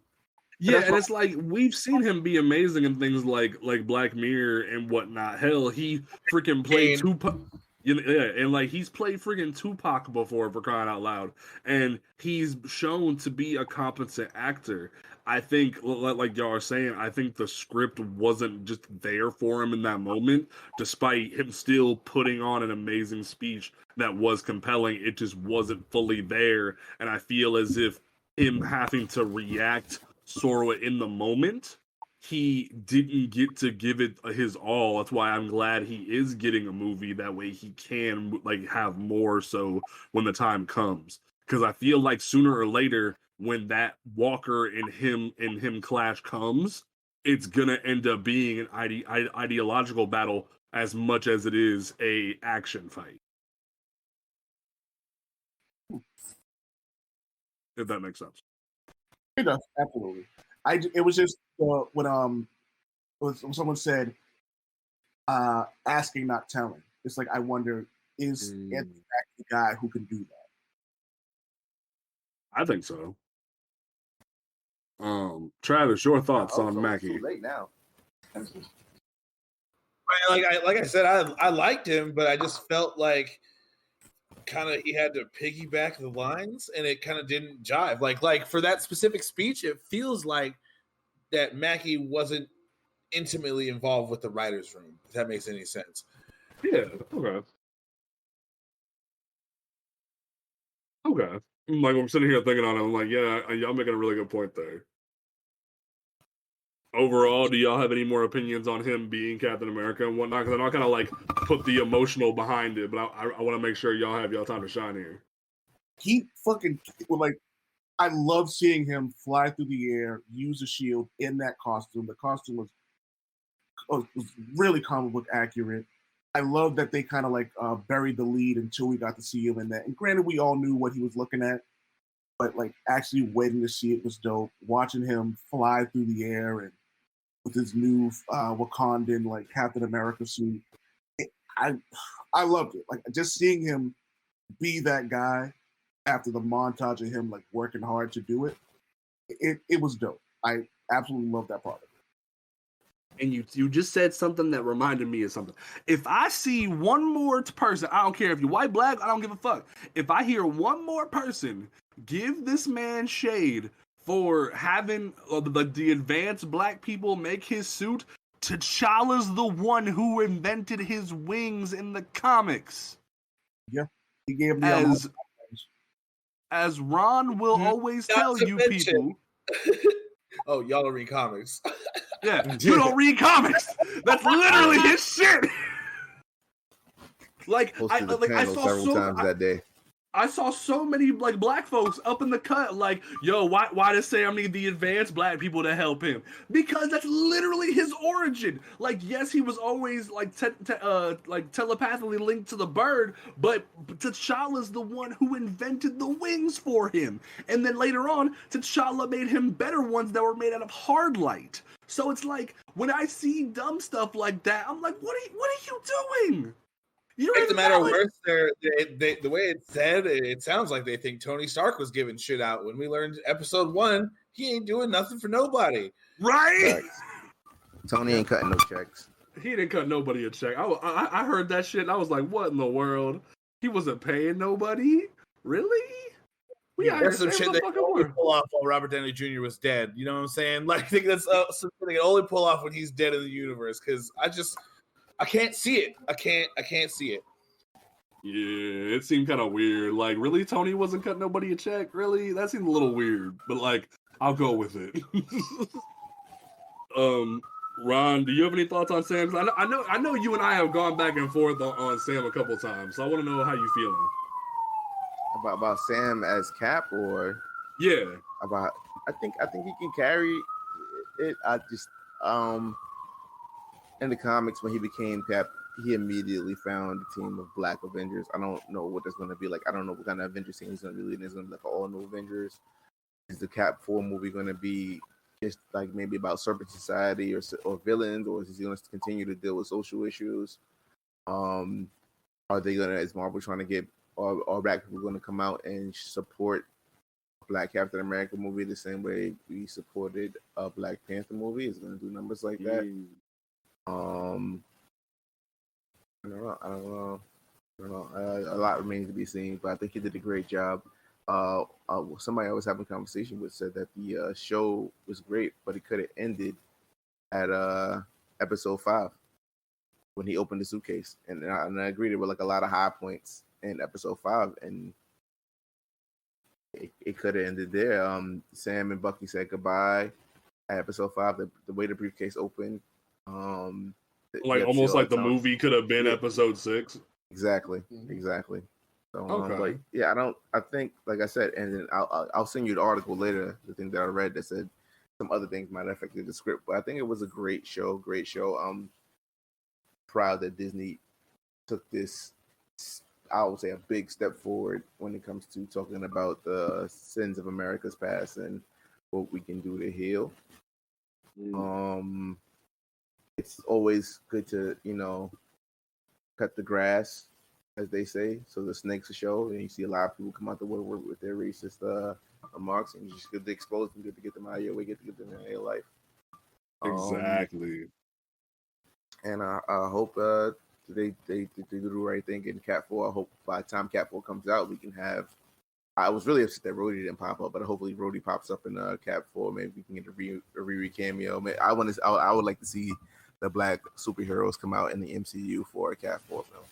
Yeah, and it's like we've seen him be amazing in things like Black Mirror and whatnot. Hell, he freaking played Tupac. And like he's played freaking Tupac before, for crying out loud, and he's shown to be a competent actor. I think, like y'all are saying, I think the script wasn't just there for him in that moment, despite him still putting on an amazing speech that was compelling. It just wasn't fully there, and I feel as if him having to react sort of in the moment, he didn't get to give it his all. That's why I'm glad he is getting a movie. That way he can like have more so when the time comes. Because I feel like sooner or later, when that Walker and him clash comes, it's gonna end up being an ideological battle as much as it is a action fight. If that makes sense. It does, absolutely. It was just when someone said asking, not telling. It's like I wonder, is Anthony Mackie the guy who can do that? I think so. Travis, your thoughts on Mackie? Too late now. Like I said, I liked him, but I just felt like kind of he had to piggyback the lines, and it kind of didn't jive. Like for that specific speech, it feels like that Mackie wasn't intimately involved with the writers' room. If that makes any sense. Yeah. Okay. Like I'm sitting here thinking on it, I'm like, yeah, y'all making a really good point there. Overall, do y'all have any more opinions on him being Captain America and whatnot? Because I know I kind of like put the emotional behind it, but I want to make sure y'all have y'all time to shine here. He fucking I love seeing him fly through the air, use a shield in that costume. The costume was really comic book accurate. I love that they kind of like buried the lead until we got to see him in that. And granted, we all knew what he was looking at, but like actually waiting to see it was dope. Watching him fly through the air and with his new Wakandan like Captain America suit, I loved it. Like just seeing him be that guy after the montage of him like working hard to do it, it was dope. I absolutely love that part of it. And you just said something that reminded me of something. If I see one more person, I don't care if you're white, black, I don't give a fuck. If I hear one more person give this man shade for having the advanced black people make his suit, T'Challa's the one who invented his wings in the comics. Yeah, he gave me as Ron will always tell you people. Oh, y'all don't read comics. Yeah, you don't read comics. That's literally his shit. I saw several times that day. I saw so many like black folks up in the cut, like, yo, why does Sam need the advanced black people to help him? Because that's literally his origin. Like, yes, he was always like telepathically linked to the bird, but T'Challa's the one who invented the wings for him. And then later on, T'Challa made him better ones that were made out of hard light. So it's like when I see dumb stuff like that, I'm like, what are you doing? You make the matter worse, the way it's said, it sounds like they think Tony Stark was giving shit out. When we learned episode 1, he ain't doing nothing for nobody. Right? Tony ain't cutting no checks. He didn't cut nobody a check. I heard that shit and I was like, what in the world? He wasn't paying nobody? Really? That's some shit they can only pull off while Robert Downey Jr. was dead. You know what I'm saying? Like, I think that's something they can only pull off when he's dead in the universe. Because I can't see it. I can't see it. Yeah, it seemed kind of weird. Like, really, Tony wasn't cutting nobody a check? Really? That seemed a little weird. But like, I'll go with it. Ron, do you have any thoughts on Sam? I know you and I have gone back and forth on Sam a couple times, so I want to know how you feeling. About Sam as Cap, or yeah, I think he can carry it. I just in the comics when he became Cap, he immediately found a team of Black Avengers. I don't know what that's going to be like. I don't know what kind of Avengers team he's going to be leading. It's going to be like all new Avengers. is the Cap 4 movie going to be just like maybe about serpent society or villains, or is he going to continue to deal with social issues? Are they going to, is Marvel trying to get all black people going to come out and support Black Captain America movie the same way we supported a Black Panther movie? Is going to do numbers like that? I don't know. A lot remains to be seen, but I think he did a great job. Somebody I was having a conversation with said that the show was great, but it could have ended at episode 5 when he opened the suitcase, and I agree there were like a lot of high points in episode 5, and it could have ended there. Sam and Bucky said goodbye at episode 5. The way the briefcase opened, like almost like the movie could have been episode 6. Exactly. So, but yeah, I think, like I said, and then I'll send you the article later, the thing that I read that said some other things might have affected the script, but I think it was a great show. I'm proud that Disney took this, I would say, a big step forward when it comes to talking about the sins of America's past and what we can do to heal. It's always good to, cut the grass, as they say, so the snakes will show, and you see a lot of people come out the woodwork with their racist remarks, and you just get to expose them, get to get them out of your way, get to get them in your life. Exactly. And I hope they do the right thing in Cat 4. I hope by the time Cat 4 comes out, we can have. I was really upset that Rhodey didn't pop up, but hopefully Rhodey pops up in Cat 4. Maybe we can get a Riri cameo. I would like to see the black superheroes come out in the MCU for a Cat 4 film.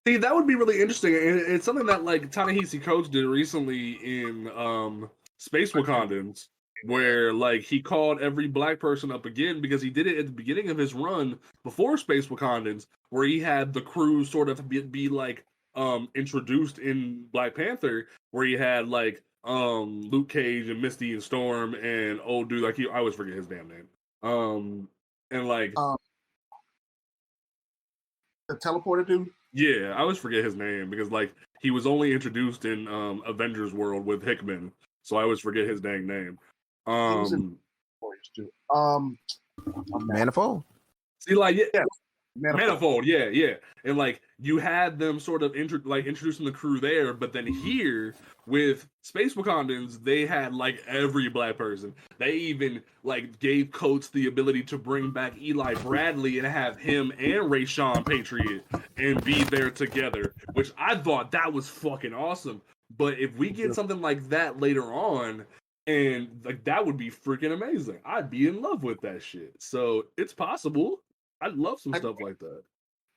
See, that would be really interesting, and it's something that like Ta-Nehisi Coates did recently in Space Wakandans, where like he called every black person up again because he did it at the beginning of his run before Space Wakandans, where he had the crew sort of be like introduced in Black Panther, where he had like Luke Cage and Misty and Storm and old dude, like I always forget his damn name. And like the teleporter dude. Yeah, I always forget his name because like he was only introduced in Avengers World with Hickman, so I always forget his dang name. He was in Warriors too. Manifold. See, like yeah. Manifold, yeah, and like you had them sort of introducing the crew there, but then here with Space Wakandans, they had like every black person. They even like gave Coates the ability to bring back Eli Bradley and have him and Rayshawn Patriot and be there together, which I thought that was fucking awesome. But if we get something like that later on, and like that would be freaking amazing. I'd be in love with that shit. So it's possible. I'd love some stuff like that.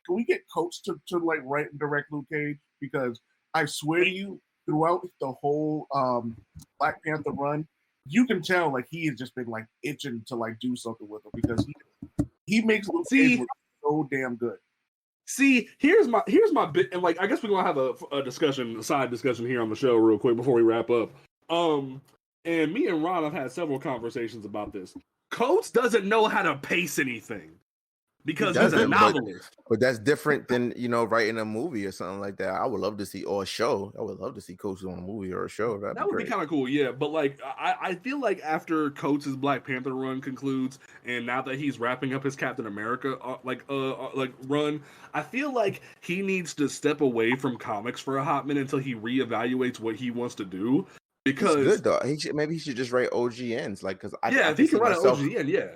Can we get Coates to like write and direct Luke Cage? Because I swear to you, throughout the whole Black Panther run, you can tell like he has just been like itching to like do something with him because he makes Luke Cage look so damn good. See, here's my bit, and like I guess we're gonna have a side discussion here on the show real quick before we wrap up. And me and Ron have had several conversations about this. Coates doesn't know how to pace anything. Because he's a novelist. But that's different than, writing a movie or something like that. I would love to see, or a show. I would love to see Coates on a movie or a show. That would be kind of cool, yeah. But like, I feel like after Coates' Black Panther run concludes, and now that he's wrapping up his Captain America run, I feel like he needs to step away from comics for a hot minute until he reevaluates what he wants to do. Because it's good though. Maybe he should just write OGNs, like because if he can write an OGN, yeah.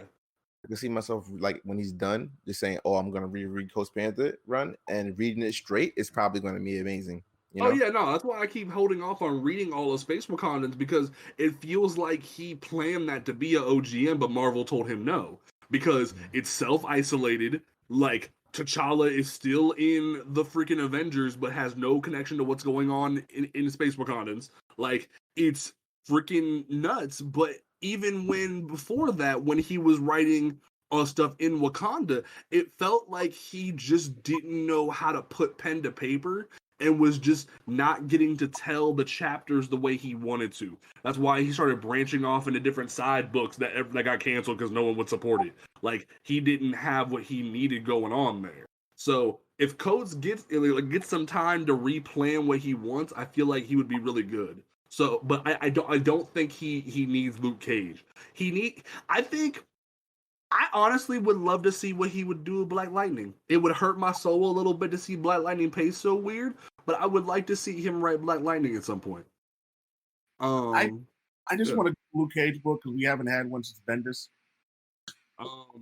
I can see myself like when he's done, just saying, "Oh, I'm gonna reread Coast Panther run," and reading it straight is probably going to be amazing. Oh yeah, no, that's why I keep holding off on reading all of Space Wakandans because it feels like he planned that to be a OGN, but Marvel told him no because it's self-isolated. Like T'Challa is still in the freaking Avengers, but has no connection to what's going on in Space Wakandans. Like it's freaking nuts, but. Even before that, when he was writing stuff in Wakanda, it felt like he just didn't know how to put pen to paper and was just not getting to tell the chapters the way he wanted to. That's why he started branching off into different side books that got canceled because no one would support it. Like, he didn't have what he needed going on there. So if Coates gets some time to replan what he wants, I feel like he would be really good. So, but I don't think he needs Luke Cage. I honestly would love to see what he would do with Black Lightning. It would hurt my soul a little bit to see Black Lightning pace so weird, but I would like to see him write Black Lightning at some point. I just want a Luke Cage book because we haven't had one since Bendis.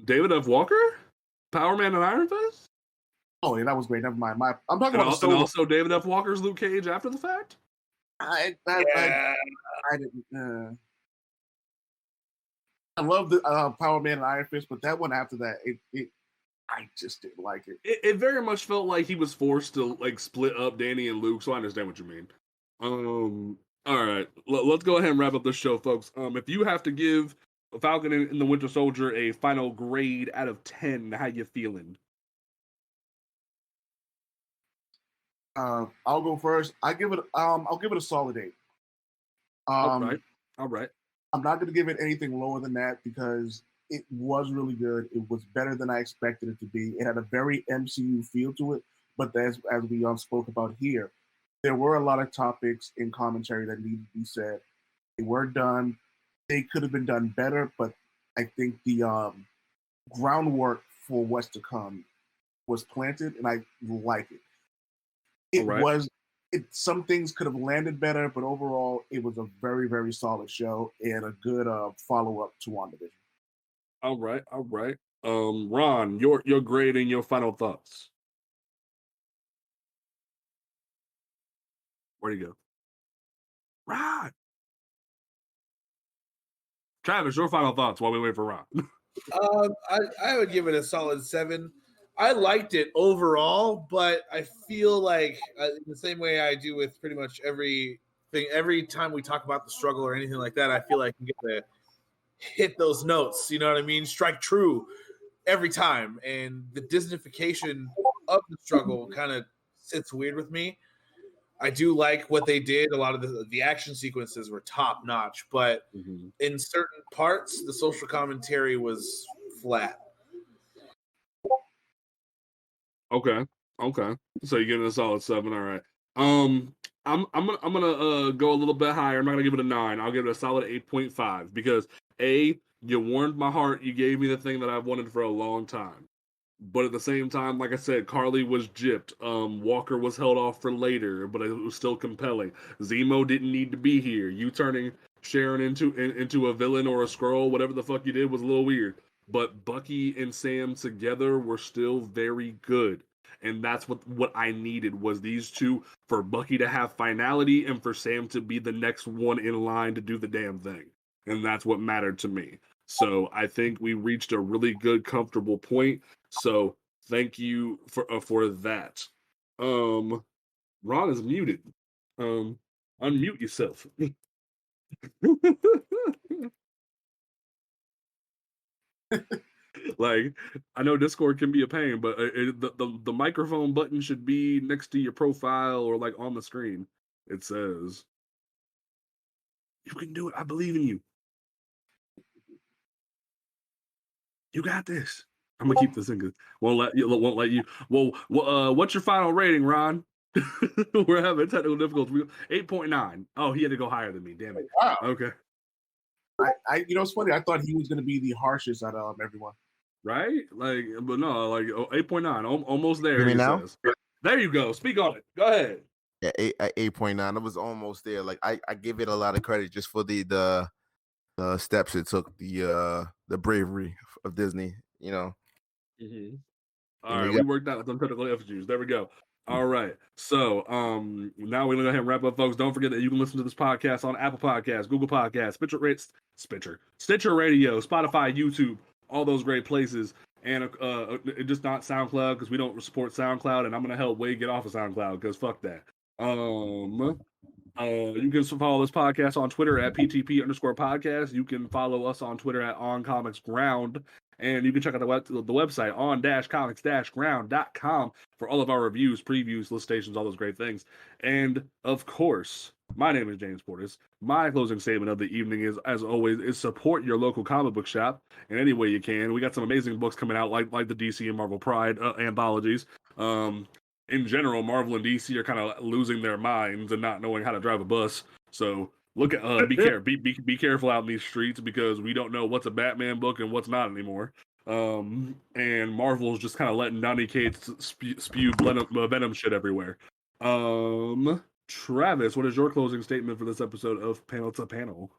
David F. Walker, Power Man and Iron Fist. Oh yeah, that was great. Never mind. I'm talking about and also David F. Walker's Luke Cage after the fact. I didn't. I love the Power Man and Iron Fist, but that one after that, I just didn't like it. It very much felt like he was forced to like split up Danny and Luke. So I understand what you mean. All right, let's go ahead and wrap up this show, folks. If you have to give Falcon and the Winter Soldier a final grade out of 10, how you feeling? I'll go first. I'll give it a solid 8. All right. I'm not going to give it anything lower than that because it was really good. It was better than I expected it to be. It had a very MCU feel to it, but as we spoke about here, there were a lot of topics in commentary that needed to be said. They were done. They could have been done better, but I think the groundwork for what's to come was planted, and I like it. Some things could have landed better, but overall, it was a very, very solid show and a good follow-up to WandaVision. All right. Ron, your grade and your final thoughts. Where'd he go? Ron! Travis, your final thoughts while we wait for Ron. I would give it a solid 7. I liked it overall, but I feel like the same way I do with pretty much everything. Every time we talk about the struggle or anything like that, I feel like you get to hit those notes. You know what I mean? Strike true every time. And the Disneyfication of the struggle kind of sits weird with me. I do like what they did. A lot of the action sequences were top notch, but in certain parts, the social commentary was flat. Okay. So you're getting a solid 7. All right. I'm gonna go a little bit higher. I'm not gonna give it a 9. I'll give it a solid 8.5 because you warmed my heart. You gave me the thing that I've wanted for a long time. But at the same time, like I said, Carly was gypped. Walker was held off for later, but it was still compelling. Zemo didn't need to be here. You turning Sharon into a villain or a Skrull, whatever the fuck you did, was a little weird. But Bucky and Sam together were still very good. And that's what I needed was these two, for Bucky to have finality and for Sam to be the next one in line to do the damn thing. And that's what mattered to me. So I think we reached a really good, comfortable point. So thank you for that. Ron is muted. Unmute yourself. Like, I know Discord can be a pain, but the microphone button should be next to your profile or like on the screen. It says, "You can do it. I believe in you. You got this." I'm gonna keep this in because won't let you. Well, what's your final rating, Ron? We're having technical difficulties. 8.9. Oh, he had to go higher than me. Damn it. Wow. Okay. It's funny. I thought he was going to be the harshest out of everyone. Right? Like, but no, like 8.9. Almost there. You mean now? Says. There you go. Speak on it. Go ahead. Yeah, 8.9. It was almost there. Like I give it a lot of credit just for the steps it took, the bravery of Disney. You know. Mm-hmm. All right, we worked out some critical issues. There we go. All right, so now we're gonna go ahead and wrap up, folks. Don't forget that you can listen to this podcast on Apple Podcasts, Google Podcasts, Stitcher Radio, Spotify, YouTube, all those great places, and just not SoundCloud because we don't support SoundCloud, and I'm gonna help Wade get off of SoundCloud because fuck that. You can follow this podcast on Twitter at PTP_podcast. You can follow us on Twitter at OnComicsGround. And you can check out the website on-comics-ground.com for all of our reviews, previews, list stations, all those great things. And, of course, my name is James Portis. My closing statement of the evening is, as always, is support your local comic book shop in any way you can. We got some amazing books coming out, like the DC and Marvel Pride anthologies. In general, Marvel and DC are kind of losing their minds and not knowing how to drive a bus. So Look at be careful out in these streets because we don't know what's a Batman book and what's not anymore. And Marvel's just kind of letting Donny Cates spew venom shit everywhere. Travis, what is your closing statement for this episode of Panel to Panel?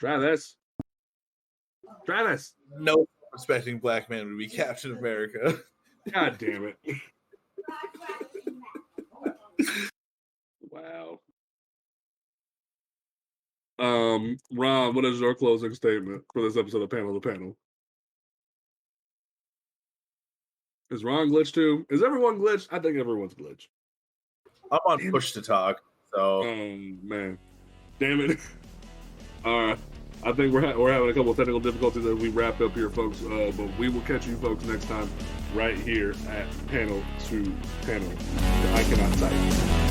Travis. No respecting black man would be Captain America. God damn it. Wow. Ron, what is your closing statement for this episode of Panel to Panel? Is Ron glitched too? Is everyone glitched? I think everyone's glitched. I'm on push to talk, so. Man. Damn it. All right. I think we're having a couple of technical difficulties as we wrap up here, folks. But we will catch you folks next time right here at Panel to Panel. I cannot type.